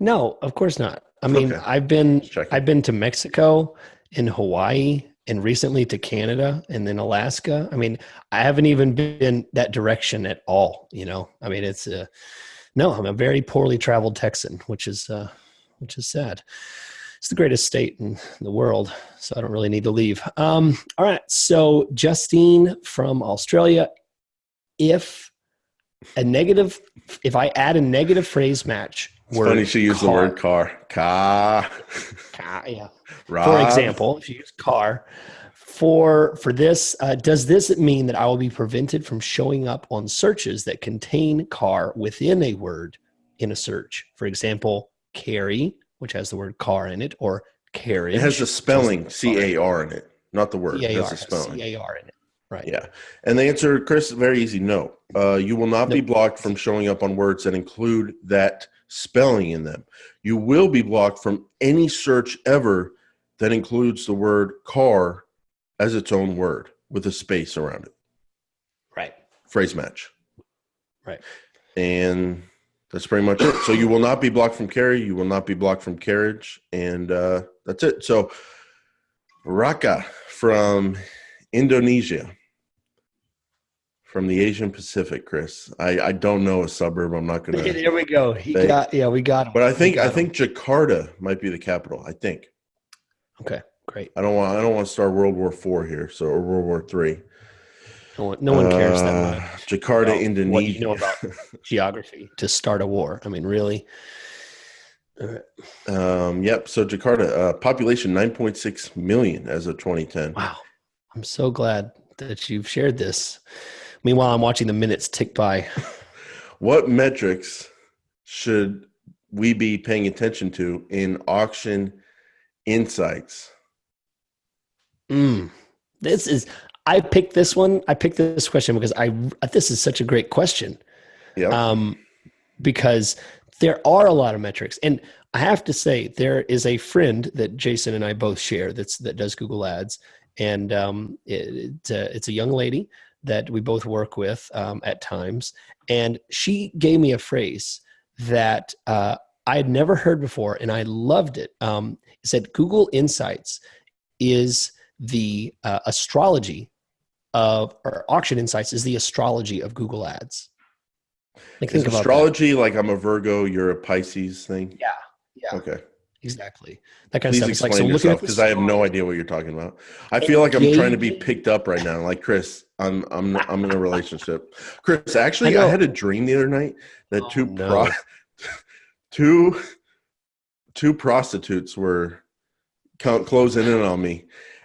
No, of course not. I mean, Okay, I've been just checking. I've been to Mexico and Hawaii and recently to Canada and then Alaska. I mean, I haven't even been that direction at all, you know. I mean, it's no, I'm a very poorly traveled Texan, which is sad. It's the greatest state in the world, so I don't really need to leave. All right, so Justine from Australia, if if I add a negative phrase match, It's funny she used the word car. Car. Yeah. Rob. For example, if you use car for this, does this mean that I will be prevented from showing up on searches that contain car within a word in a search? For example, carry, which has the word car in it, or carriage. It has the spelling which has the CAR in it, not the word. It has the C-A-R, spelling. C-A-R in it. Right. Yeah. And the answer, Chris, very easy. No. You will not be Nope. blocked from showing up on words that include that spelling in them. You will be blocked from any search ever that includes the word car as its own word with a space around it. Right. Phrase match. Right. And that's pretty much it. So you will not be blocked from carry. You will not be blocked from carriage. And that's it. So Raka from Indonesia, from the Asian Pacific, Chris. I don't know a suburb. I'm not going to. There we go. We got him. But I think Jakarta might be the capital. I think. Okay, great. I don't want to start World War IV here, or World War III. No one cares that much. Jakarta, Indonesia. What you know about geography to start a war? I mean, really. All right. Yep. So Jakarta, population 9.6 million as of 2010. Wow. I'm so glad that you've shared this. Meanwhile, I'm watching the minutes tick by. What metrics should we be paying attention to in auction insights? I picked this one. I picked this question because this is such a great question. Yeah. Because there are a lot of metrics, and I have to say there is a friend that Jason and I both share that does Google Ads, and it's a young lady that we both work with at times, and she gave me a phrase that I had never heard before, and I loved it. It said Google Insights is the astrology or Auction Insights is the astrology of Google Ads. Like, is astrology like I'm a Virgo, you're a Pisces thing? Yeah. Okay. Exactly. That kind Please of stuff. explain It's like, yourself, because I have no idea what you're talking about. I feel like I'm trying to be picked up right now. Like, Chris, I'm in a relationship. Chris, actually, I had a dream the other night that two prostitutes were closing in on me.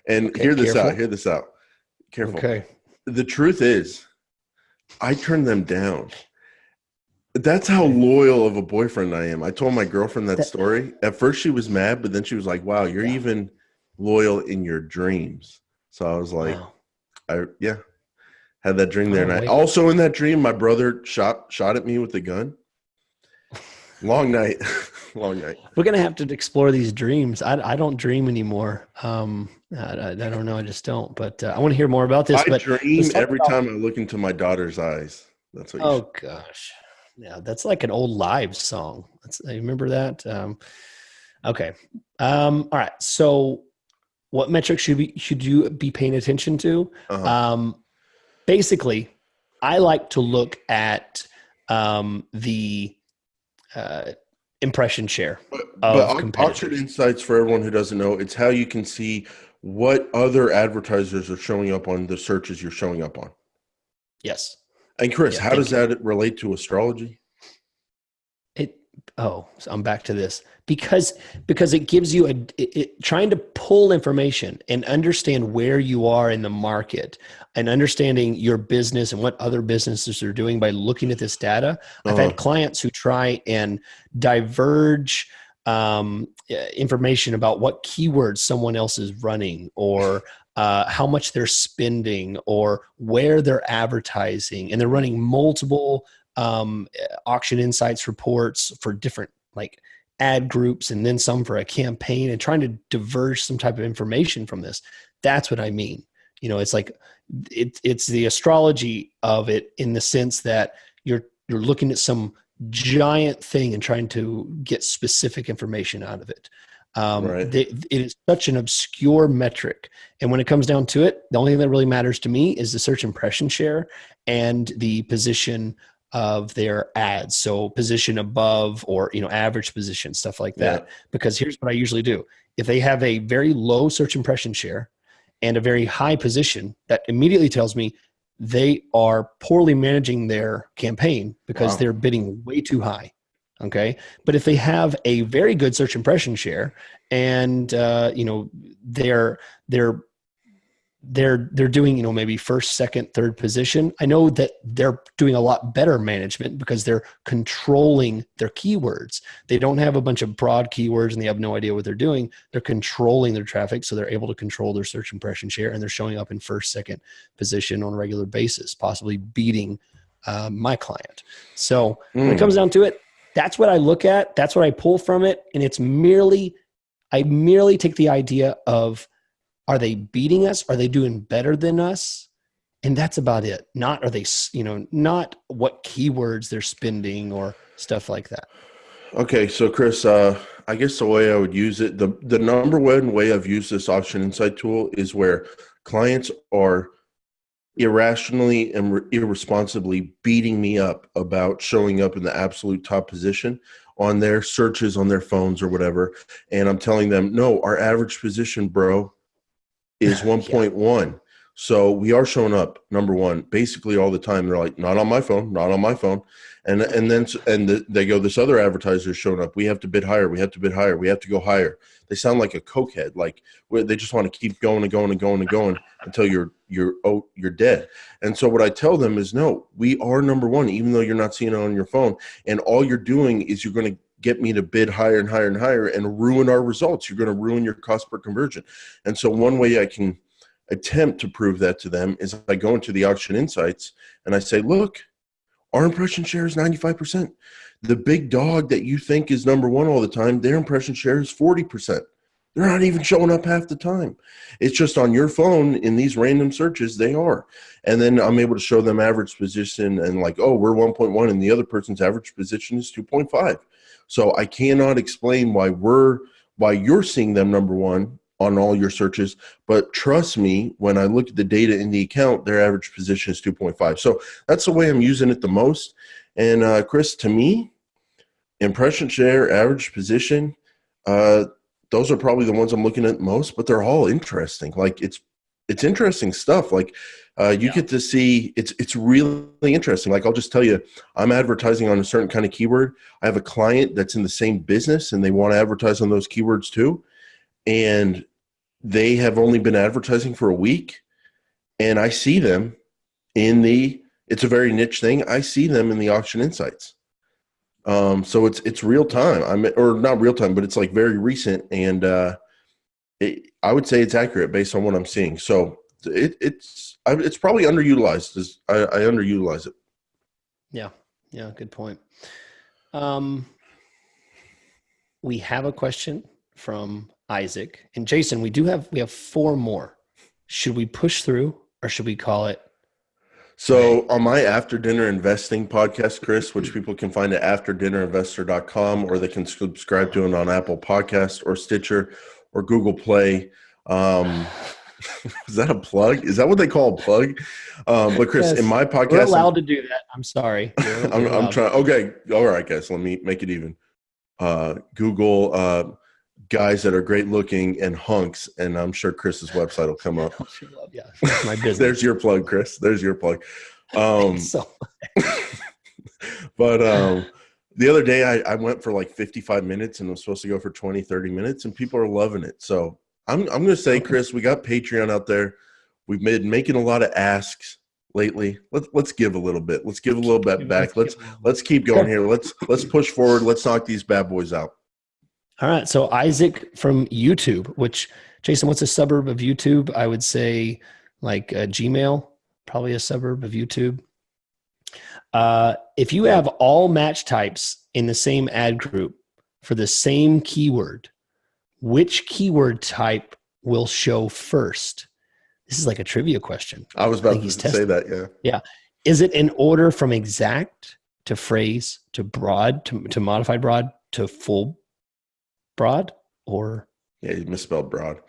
And hear this out. Careful. Okay. The truth is, I turned them down. That's how loyal of a boyfriend I am. I told my girlfriend that story. At first she was mad, but then she was like, wow, you're even loyal in your dreams. So I was like, wow. Had that dream there. And also in that dream, my brother shot at me with a gun. Long night. Long night. We're going to have to explore these dreams. I don't dream anymore. I don't know. I just don't. But I want to hear more about this. I dream every time I look into my daughter's eyes. That's what you should. Gosh. Yeah, that's like an old Live song. You remember that? Okay. All right. So what metrics should you be paying attention to? Basically, I like to look at the impression share of competitors. Auction Insights, for everyone who doesn't know, it's how you can see what other advertisers are showing up on the searches you're showing up on. Yes. And Chris, how does that relate to astrology? So I'm back to this because it gives you trying to pull information and understand where you are in the market and understanding your business and what other businesses are doing by looking at this data. I've had clients who try and diverge information about what keywords someone else is running, or how much they're spending, or where they're advertising, and they're running multiple auction insights reports for different like ad groups and then some for a campaign, and trying to diverge some type of information from this. That's what I mean. It's like it's the astrology of it, in the sense that you're looking at some giant thing and trying to get specific information out of it. Right. It is such an obscure metric. And when it comes down to it, the only thing that really matters to me is the search impression share and the position of their ads. So position above, or, average position, stuff like that. Yeah. Because here's what I usually do. If they have a very low search impression share and a very high position, that immediately tells me they are poorly managing their campaign, because they're bidding way too high. Okay. But if they have a very good search impression share and, they're doing, maybe first, second, third position, I know that they're doing a lot better management because they're controlling their keywords. They don't have a bunch of broad keywords and they have no idea what they're doing. They're controlling their traffic, so they're able to control their search impression share, and they're showing up in first, second position on a regular basis, possibly beating my client. So when it comes down to it, that's what I look at. That's what I pull from it. And I merely take the idea of, are they beating us? Are they doing better than us? And that's about it. Not are they, not what keywords they're spending or stuff like that. Okay. So Chris, I guess the way I would use it, the number one way I've used this auction insight tool is where clients are irrationally and irresponsibly beating me up about showing up in the absolute top position on their searches on their phones or whatever. And I'm telling them, no, our average position, bro, is 1.1. So we are showing up number one basically all the time. They're like, not on my phone, not on my phone. And they go, this other advertiser is showing up. We have to bid higher. We have to bid higher. We have to go higher. They sound like a cokehead. Like they just want to keep going and going and going and going until you're dead. And so what I tell them is, no, we are number one, even though you're not seeing it on your phone. And all you're doing is you're going to get me to bid higher and higher and higher and ruin our results. You're going to ruin your cost per conversion. And so one way I can attempt to prove that to them is I go into the auction insights and I say, look, our impression share is 95%. The big dog that you think is number one all the time, their impression share is 40%. They're not even showing up half the time. It's just on your phone in these random searches, they are. And then I'm able to show them average position and like, oh, we're 1.1 and the other person's average position is 2.5. So I cannot explain why you're seeing them number one on all your searches, but trust me, when I look at the data in the account, their average position is 2.5. So that's the way I'm using it the most. And Chris, to me, impression share, average position, those are probably the ones I'm looking at most, but they're all interesting. Like it's interesting stuff. Like you get to see, it's really interesting. Like I'll just tell you, I'm advertising on a certain kind of keyword. I have a client that's in the same business and they want to advertise on those keywords too. And they have only been advertising for a week, and I see them it's a very niche thing. I see them in the auction insights. So it's real time. Or not real time, but it's like very recent. And I would say it's accurate based on what I'm seeing. So it's probably underutilized. I underutilize it. Yeah. Good point. We have a question from Isaac and Jason. We have 4 more. Should we push through or should we call it? So on my After Dinner Investing podcast, Chris, which people can find at afterdinner.investor.com, or they can subscribe to it on Apple Podcasts or Stitcher or Google Play. Is that a plug? Is that what they call a plug? But Chris, yes. In my podcast, we're allowed to do that. I'm sorry. I'm trying. Okay. All right, guys, let me make it even. Google guys that are great looking and hunks, and I'm sure Chris's website will come up. Yeah, that's my business. There's your plug, Chris. There's your plug. But The other day I went for like 55 minutes and was supposed to go for 20, 30 minutes, and people are loving it. So I'm going to say, Chris, we got Patreon out there. We've been making a lot of asks lately. Let's give a little bit. Let's give a little bit back. Let's keep going here. Let's push forward. Let's knock these bad boys out. All right. So Isaac from YouTube, which, Jason, what's a suburb of YouTube? I would say like Gmail, probably a suburb of YouTube. If you have all match types in the same ad group for the same keyword, which keyword type will show first? This is like a trivia question. I was about to say that, yeah. Yeah. Is it in order from exact to phrase to broad to modified broad to full broad, or? Yeah, you misspelled broad.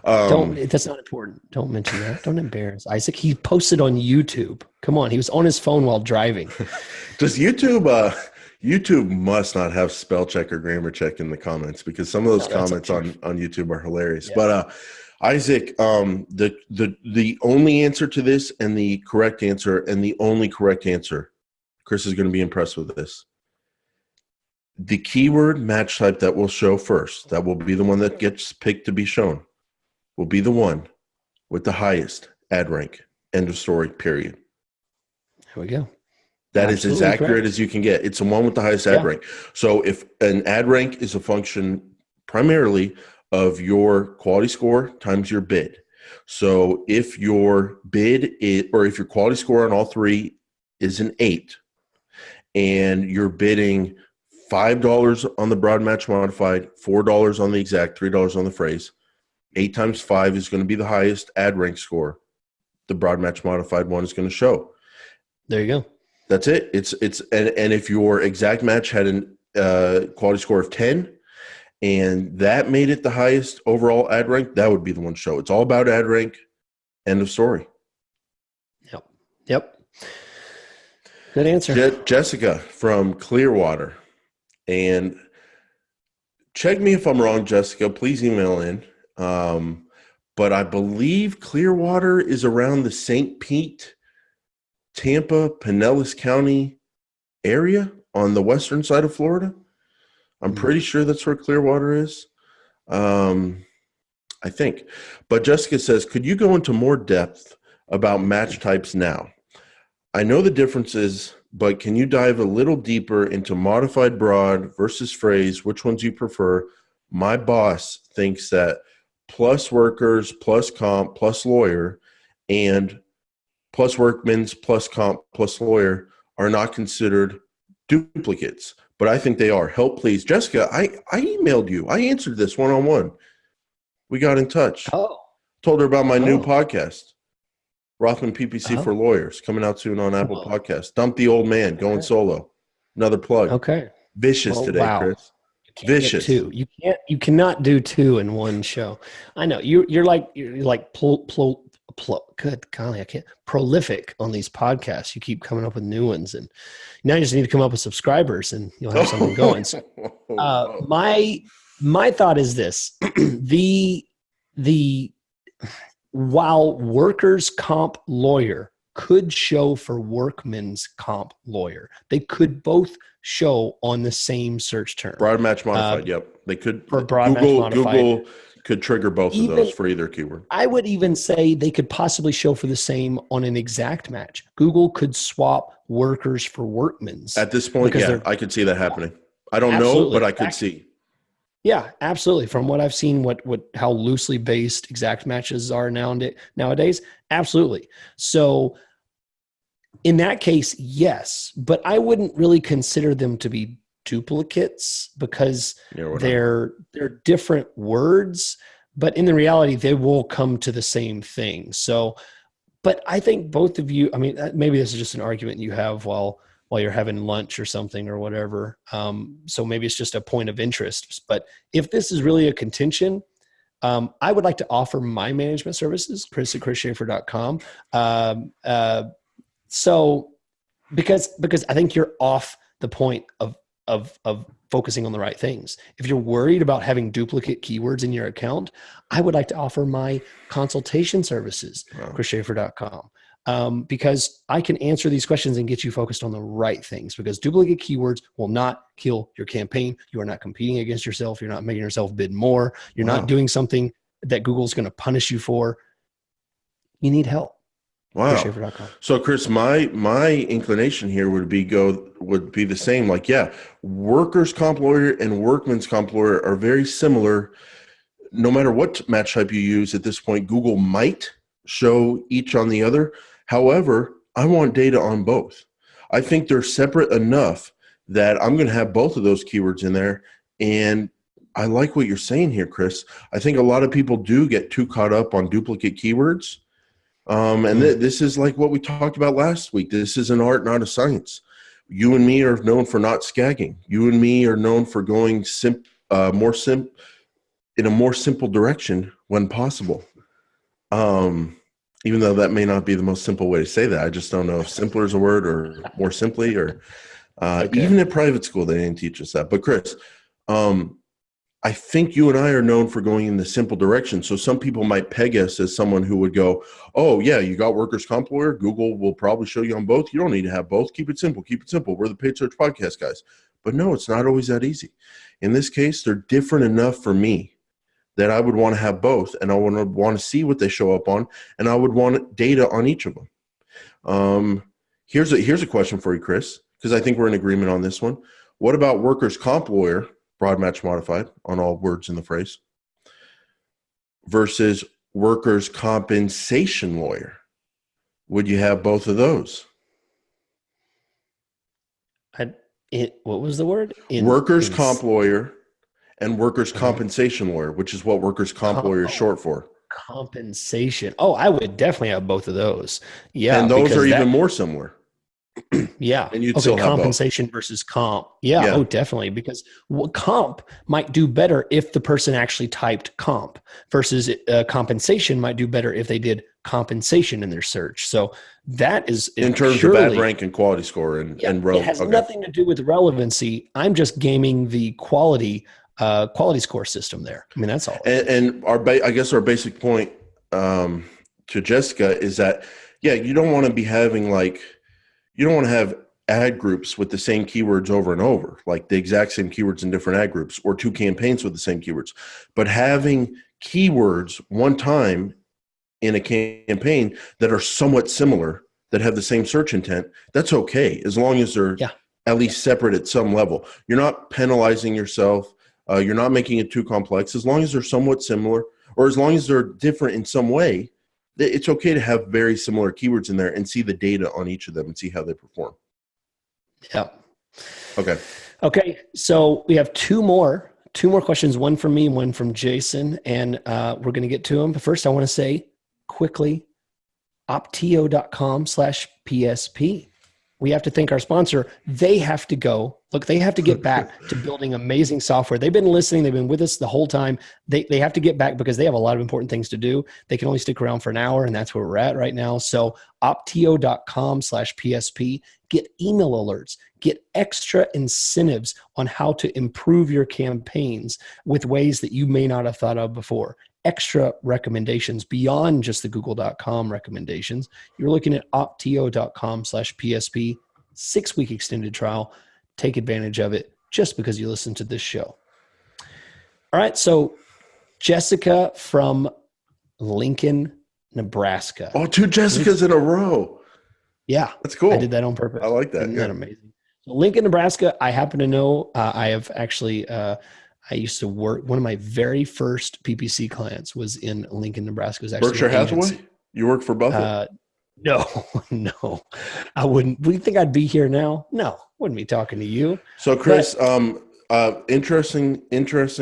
That's not important. Don't mention that. Don't embarrass Isaac. He posted on YouTube. Come on. He was on his phone while driving. Does YouTube must not have spell check or grammar check in the comments, because some of those comments on YouTube are hilarious. Yeah. But Isaac, the only answer to this and the correct answer and the only correct answer, Chris is going to be impressed with this. The keyword match type that will show first, that will be the one that gets picked to be shown, will be the one with the highest ad rank. End of story, period. Here we go. That is as accurate as you can get. It's the one with the highest ad rank. So if an ad rank is a function primarily of your quality score times your bid. So if your bid is, or if your quality score on all three is an 8 and you're bidding $5 on the broad match modified, $4 on the exact, $3 on the phrase, 8 times 5 is going to be the highest ad rank score. The broad match modified one is going to show. There you go. That's it. And if your exact match had a quality score of 10 and that made it the highest overall ad rank, that would be the one show. It's all about ad rank. End of story. Yep. Good answer. Jessica from Clearwater. And check me if I'm wrong, Jessica. Please email in. But I believe Clearwater is around the St. Pete, Tampa, Pinellas County area on the western side of Florida. I'm pretty sure that's where Clearwater is. I think. But Jessica says, could you go into more depth about match types now? I know the differences, but can you dive a little deeper into modified broad versus phrase, which ones you prefer? My boss thinks that plus workers, plus comp, plus lawyer, and plus workmen's, plus comp, plus lawyer are not considered duplicates, but I think they are. Help, please. Jessica, I emailed you. I answered this one-on-one. We got in touch. Told her about my new podcast, Rothman PPC for Lawyers, coming out soon on Apple Podcasts. Dump the Old Man, going solo. Another plug. Okay. Vicious today, Chris. Vicious. Two. You cannot do 2 in one show. I know you're like good golly, I can't prolific on these podcasts. You keep coming up with new ones, and now you just need to come up with subscribers, and you'll have something going. So, my thought is this: the while workers comp lawyer could show for workman's comp lawyer, they could both show on the same search term. Broad match modified. Yep, they could. For broad match modified. Google could trigger both of those for either keyword. I would even say they could possibly show for the same on an exact match. Google could swap workers for workmen's. At this point, yeah, I could see that happening. I don't know, but I could see. Yeah, absolutely. From what I've seen, how loosely based exact matches are nowadays, absolutely. So in that case, yes, but I wouldn't really consider them to be duplicates because they're different words, but in the reality, they will come to the same thing. So, but I think both of you, I mean, maybe this is just an argument you have while you're having lunch or something or whatever. So maybe it's just a point of interest, but if this is really a contention, I would like to offer my management services, chris@chrisschaefer.com. So because I think you're off the point of focusing on the right things. If you're worried about having duplicate keywords in your account, I would like to offer my consultation services, chrisschaefer.com. because I can answer these questions and get you focused on the right things, because duplicate keywords will not kill your campaign. You are not competing against yourself. You're not making yourself bid more. You're not doing something that Google's going to punish you for. You need help. Wow. So Chris, my inclination here would be the same. Like, yeah, workers' comp lawyer and workman's comp lawyer are very similar. No matter what match type you use at this point, Google might show each on the other. However, I want data on both. I think they're separate enough that I'm going to have both of those keywords in there. And I like what you're saying here, Chris. I think a lot of people do get too caught up on duplicate keywords. This is like what we talked about last week. This is an art, not a science. You and me are known for not scagging. You and me are known for going in a more simple direction when possible. Even though that may not be the most simple way to say that. I just don't know if simpler is a word or more simply, or even at private school, they didn't teach us that. But Chris, I think you and I are known for going in the simple direction. So some people might peg us as someone who would go, oh, yeah, you got workers' comp lawyer. Google will probably show you on both. You don't need to have both. Keep it simple. Keep it simple. We're the Paid Search Podcast guys. But no, it's not always that easy. In this case, they're different enough for me that I would want to have both, and I would want to see what they show up on, and I would want data on each of them. Here's a question for you, Chris, because I think we're in agreement on this one. What about workers' comp lawyer, broad match modified on all words in the phrase, versus workers' compensation lawyer? Would you have both of those? What was the word? Workers' comp lawyer and workers' compensation lawyer, which is what workers' comp lawyer is short for. Compensation. Oh, I would definitely have both of those. Yeah. And those are even more similar. Yeah. And you'd still have compensation versus comp. Yeah. Oh, definitely. Because comp might do better if the person actually typed comp, versus compensation might do better if they did compensation in their search. So that is in terms of bad rank and quality score and it has nothing to do with relevancy. I'm just gaming the quality score system there. I mean, that's all. And I guess our basic point to Jessica is that, you don't want to be having you don't want to have ad groups with the same keywords over and over, like the exact same keywords in different ad groups, or two campaigns with the same keywords. But having keywords one time in a campaign that are somewhat similar, that have the same search intent, that's okay, as long as they're at least separate at some level. You're not penalizing yourself. You're not making it too complex. As long as they're somewhat similar, or as long as they're different in some way, it's okay to have very similar keywords in there and see the data on each of them and see how they perform. Yeah. Okay. So we have two more questions, one from me, one from Jason, and we're going to get to them. But first, I want to say quickly, optio.com/PSP. We have to thank our sponsor. They have to get back to building amazing software. They've been listening. They've been with us the whole time. They have to get back because they have a lot of important things to do. They can only stick around for an hour, and that's where we're at right now. So optio.com/PSP. Get email alerts. Get extra incentives on how to improve your campaigns with ways that you may not have thought of before. Extra recommendations beyond just the google.com recommendations. You're looking at optio.com/PSP, 6-week extended trial. Take advantage of it just because you listen to this show. All right. So Jessica from Lincoln, Nebraska. Oh, 2 Jessicas in a row. Yeah. That's cool. I did that on purpose. I like that. Isn't that amazing? So Lincoln, Nebraska, I happen to know, I have actually, I used to work, one of my very first PPC clients was in Lincoln, Nebraska. It was actually Berkshire Hathaway? You work for Buffett? No. I wouldn't. Do you think I'd be here now? No, wouldn't be talking to you. So Chris, interesting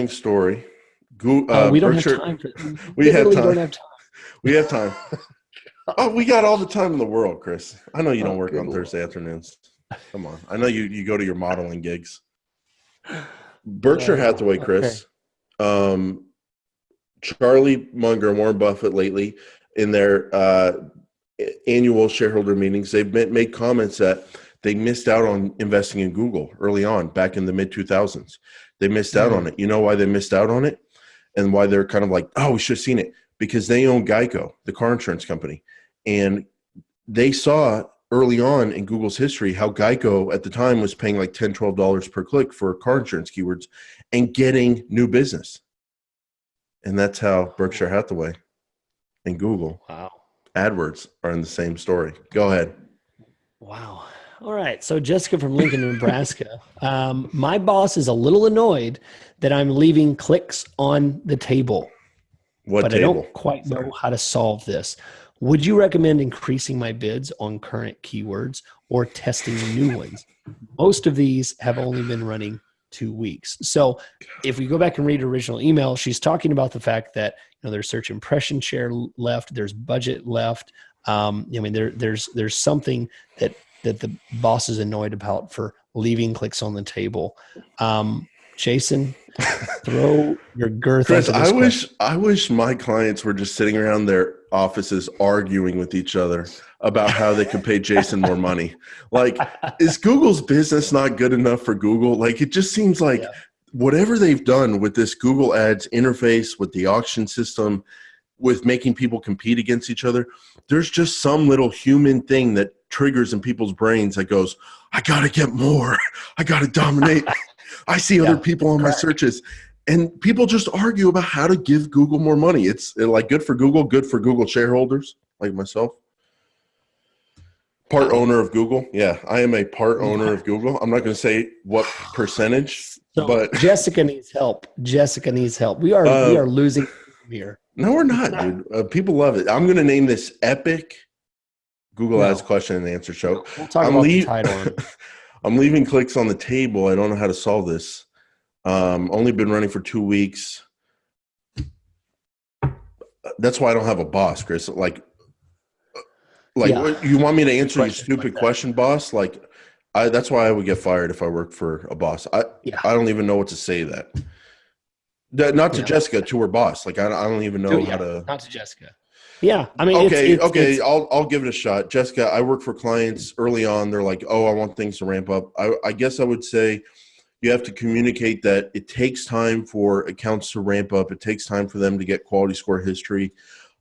story. We don't have time for We have time. We have time. Oh, we got all the time in the world, Chris. I know you don't work on Thursday afternoons. Come on. I know you go to your modeling gigs. Berkshire Hathaway, Chris. Okay. Charlie Munger and Warren Buffett lately in their annual shareholder meetings, they've made comments that they missed out on investing in Google early on, back in the mid-2000s. They missed out on it. You know why they missed out on it? And why they're kind of like, oh, we should have seen it? Because they own Geico, the car insurance company. And they saw early on in Google's history how Geico at the time was paying like $10, $12 per click for car insurance keywords and getting new business. And that's how Berkshire Hathaway and Google AdWords are in the same story. Go ahead. Wow. All right. So Jessica from Lincoln, Nebraska. My boss is a little annoyed that I'm leaving clicks on the table. What but table? I don't quite know how to solve this. Would you recommend increasing my bids on current keywords or testing new ones? Most of these have only been running 2 weeks. So if we go back and read her original email, she's talking about the fact that there's search impression share left, there's budget left. There's something that the boss is annoyed about for leaving clicks on the table. Jason, throw your girth. Chris, I wish my clients were just sitting around their offices arguing with each other about how they could pay Jason more money. Like, is Google's business not good enough for Google? Like, it just seems like whatever they've done with this Google Ads interface, with the auction system, with making people compete against each other, there's just some little human thing that triggers in people's brains that goes, I got to get more. I got to dominate. I see other people on my searches. And people just argue about how to give Google more money. It's like good for Google shareholders like myself. Part owner of Google. Yeah, I am a part owner of Google. I'm not going to say what percentage, but Jessica needs help. We are losing here. No, we're not, dude. People love it. I'm going to name this epic Google Ads question and answer show. We'll talk about the title. I'm leaving clicks on the table. I don't know how to solve this. Only been running for 2 weeks. That's why I don't have a boss, Chris. What, you want me to answer your stupid question, boss? That's why I would get fired if I worked for a boss. I don't even know what to say to that. Not to Jessica, to her boss. I don't even know how to. Not to Jessica. Yeah, I mean, okay. I'll give it a shot. Jessica, I work for clients early on. They're like, "Oh, I want things to ramp up." I guess I would say you have to communicate that it takes time for accounts to ramp up. It takes time for them to get quality score history.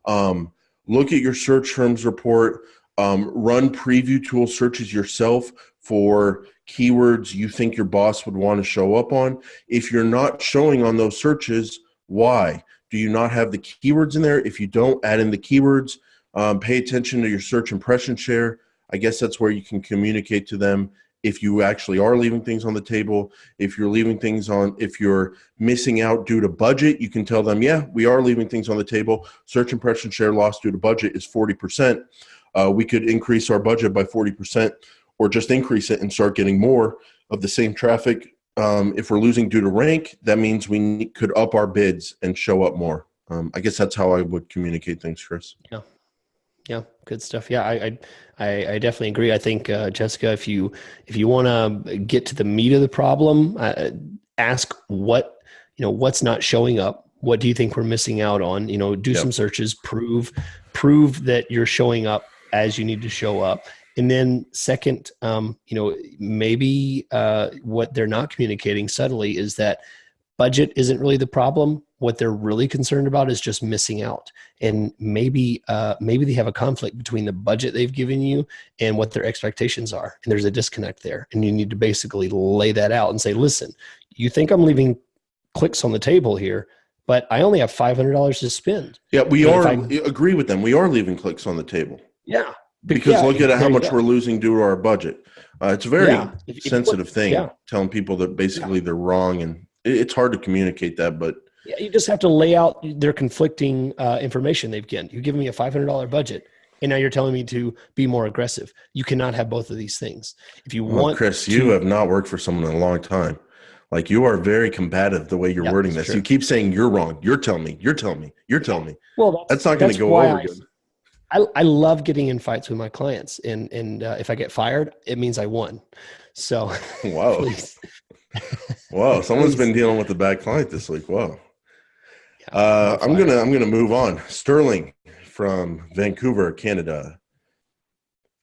Look at your search terms report. Run preview tool searches yourself for keywords you think your boss would want to show up on. If you're not showing on those searches, why? Do you not have the keywords in there? If you don't, add in the keywords. Pay attention to your search impression share. I guess that's where you can communicate to them if you actually are leaving things on the table. If you're missing out due to budget, you can tell them, yeah, we are leaving things on the table. Search impression share loss due to budget is 40%. We could increase our budget by 40% or just increase it and start getting more of the same traffic. If we're losing due to rank, that means we could up our bids and show up more. I guess that's how I would communicate things, Chris. Yeah, good stuff. Yeah, I definitely agree. I think Jessica, if you want to get to the meat of the problem, ask what's not showing up. What do you think we're missing out on? Do some searches, prove that you're showing up as you need to show up. And then second, maybe what they're not communicating subtly is that budget isn't really the problem. What they're really concerned about is just missing out. And maybe they have a conflict between the budget they've given you and what their expectations are. And there's a disconnect there. And you need to basically lay that out and say, listen, you think I'm leaving clicks on the table here, but I only have $500 to spend. Yeah, agree with them. We are leaving clicks on the table. Yeah. Because look at how much we're losing due to our budget. It's a very sensitive thing, telling people that basically they're wrong. And it's hard to communicate that, but you just have to lay out their conflicting information they've given. You've given me a $500 budget, and now you're telling me to be more aggressive. You cannot have both of these things. If you want, Chris, you have not worked for someone in a long time. You are very combative the way you're wording this. True. You keep saying you're wrong. You're telling me. Well, that's not going to go over good. I love getting in fights with my clients, and if I get fired, it means I won. So, wow, wow, someone's been dealing with a bad client this week. Wow. Yeah, I'm gonna move on. Sterling from Vancouver, Canada.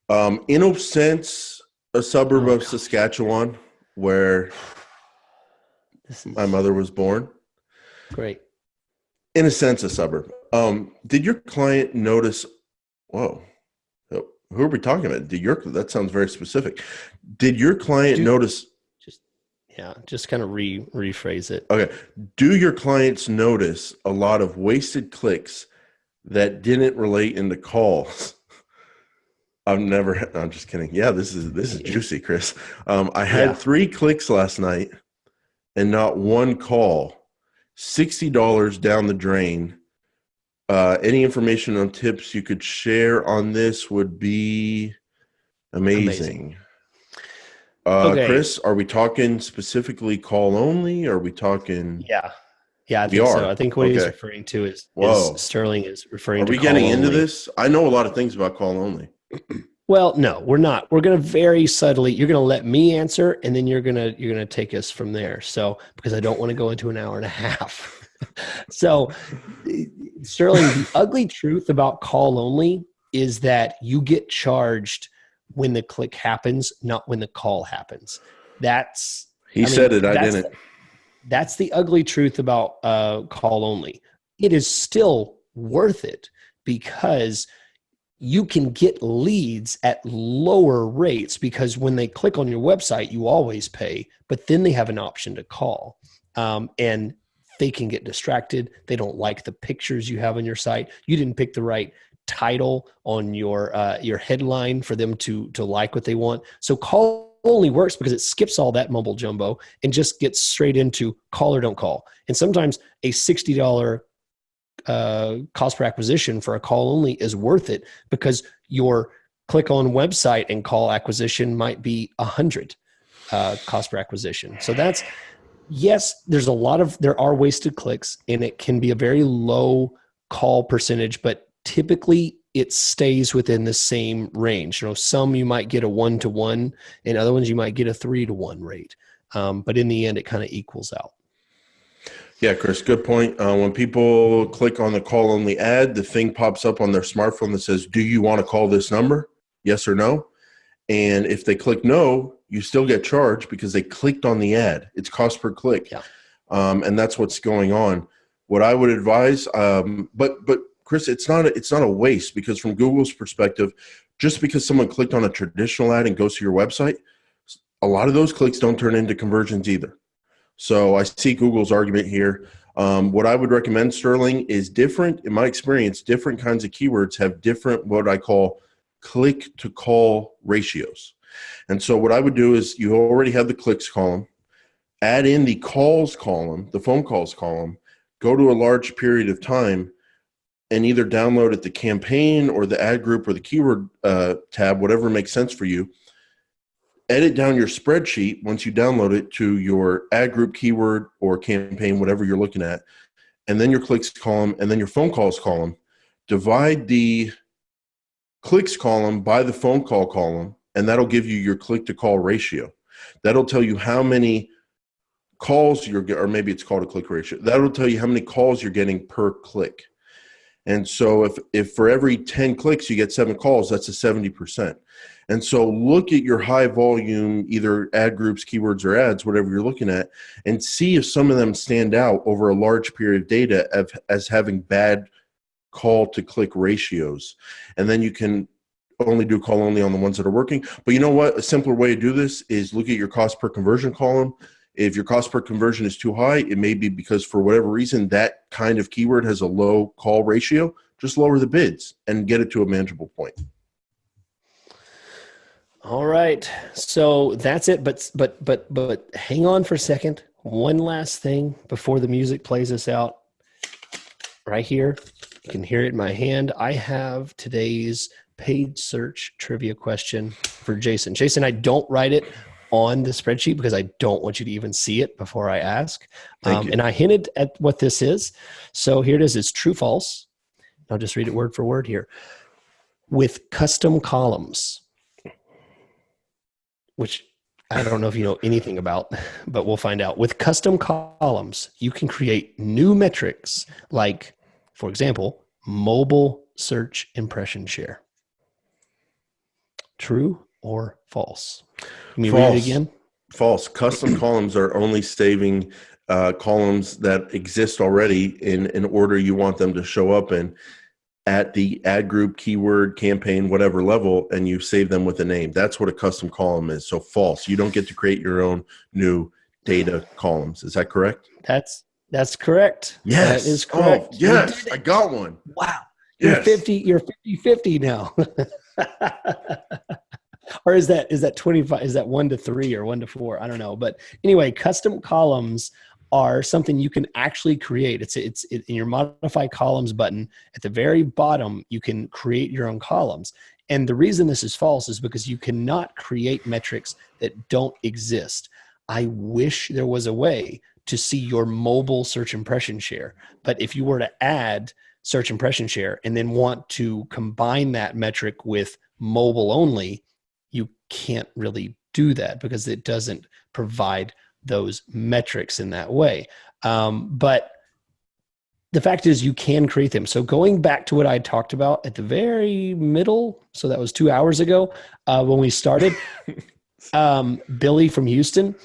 In a sense, a suburb of Saskatchewan, where my mother was born. Great. In a sense, a suburb. Did your client notice? Whoa, Who are we talking about? That sounds very specific. Did your client notice? Just kind of rephrase it. Okay. Do your clients notice a lot of wasted clicks that didn't relate into calls? I'm just kidding. Yeah, this is juicy, Chris. I had 3 clicks last night and not one call. $60 down the drain. Any information on tips you could share on this would be amazing. Okay. Chris, are we talking specifically call only? Or are we talking? Yeah, I think so. I think what he's referring to is Sterling is referring to. Are we getting into this? I know a lot of things about call only. Well, no, we're not. We're going to very subtly. You're going to let me answer, and then you're going to take us from there. So, because I don't want to go into an hour and a half. So, Sterling, the ugly truth about call only is that you get charged when the click happens, not when the call happens. I didn't. That's the ugly truth about call only. It is still worth it because you can get leads at lower rates, because when they click on your website, you always pay, but then they have an option to call. And they can get distracted. They don't like the pictures you have on your site. You didn't pick the right title on your headline for them to like what they want. So call only works because it skips all that mumble jumbo and just gets straight into call or don't call. And sometimes a $60 cost per acquisition for a call only is worth it, because your click on website and call acquisition might be 100 cost per acquisition. So that's, yes, there are wasted clicks, and it can be a very low call percentage, but typically it stays within the same range. Some you might get a 1-to-1, and other ones you might get a 3-to-1 rate. But in the end, it kind of equals out. Yeah, Chris, good point. When people click on the call only ad, the thing pops up on their smartphone that says, do you want to call this number? Yes or no? And if they click no, you still get charged because they clicked on the ad. It's cost per click. Yeah. And that's what's going on. What I would advise, but Chris, it's not a waste, because from Google's perspective, just because someone clicked on a traditional ad and goes to your website, a lot of those clicks don't turn into conversions either. So I see Google's argument here. What I would recommend, Sterling, is different. In my experience, different kinds of keywords have different, what I call click to call ratios. And so what I would do is, you already have the clicks column, add in the calls column, the phone calls column, go to a large period of time, and either download it the campaign or the ad group or the keyword tab, whatever makes sense for you. Edit down your spreadsheet once you download it to your ad group, keyword, or campaign, whatever you're looking at, and then your clicks column, and then your phone calls column. Divide the clicks column by the phone call column, and that'll give you your click to call ratio. That'll tell you how many calls you're getting, or maybe it's called a click ratio. That'll tell you how many calls you're getting per click. And so if for every 10 clicks you get 7 calls, that's a 70%. And so look at your high volume, either ad groups, keywords, or ads, whatever you're looking at, and see if some of them stand out over a large period of data as having bad call to click ratios. And then you can only do call only on the ones that are working. But you know what? A simpler way to do this is look at your cost per conversion column. If your cost per conversion is too high, it may be because for whatever reason, that kind of keyword has a low call ratio. Just lower the bids and get it to a manageable point. All right. So that's it. But hang on for a second. One last thing before the music plays us out. Right here. You can hear it in my hand. I have today's paid search trivia question for Jason. Jason, I don't write it on the spreadsheet because I don't want you to even see it before I ask. And I hinted at what this is. So here it is. It's true, false. I'll just read it word for word here. With custom columns, which I don't know if you know anything about, but we'll find out. With custom columns, you can create new metrics like, for example, mobile search impression share. True or false? Can you read it again? False. Custom columns are only saving columns that exist already in order you want them to show up in. at the ad group, keyword, campaign, whatever level, and you save them with a name. That's what a custom column is. So false. You don't get to create your own new data columns. Is that correct? That's correct. Yes. That is correct. Oh, yes. I got one. Wow. Yes. You're 50-50 now. Or is that 25? Is that 1 to 3 or 1 to 4? I don't know. But anyway, custom columns are something you can actually create. It's in your modify columns button at the very bottom. You can create your own columns. And the reason this is false is because you cannot create metrics that don't exist. I wish there was a way to see your mobile search impression share. But if you were to add search impression share and then want to combine that metric with mobile only, you can't really do that because it doesn't provide those metrics in that way. But the fact is you can create them. So going back to what I talked about at the very middle, so that was 2 hours ago when we started, Billy from Houston,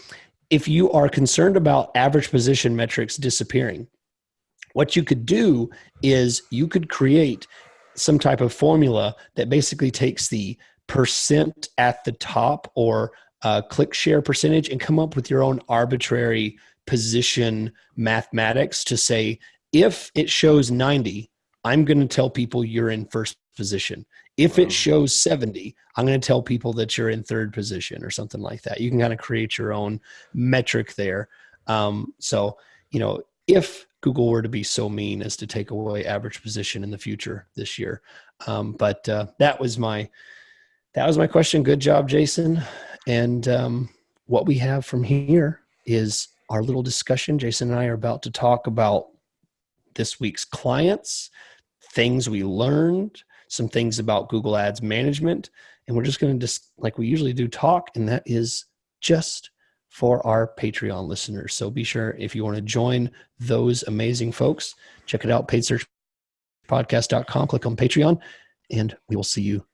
if you are concerned about average position metrics disappearing, what you could do is you could create some type of formula that basically takes the percent at the top or click share percentage and come up with your own arbitrary position mathematics to say, if it shows 90, I'm going to tell people you're in first position. If it shows 70, I'm going to tell people that you're in third position or something like that. You can kind of create your own metric there. So, if Google were to be so mean as to take away average position in the future this year. But that was my question. Good job, Jason. And what we have from here is our little discussion. Jason and I are about to talk about this week's clients, things we learned, some things about Google Ads management, and we're just going to like we usually do, talk, and that is just for our Patreon listeners. So be sure, if you want to join those amazing folks, check it out, paidsearchpodcast.com, click on Patreon, and we will see you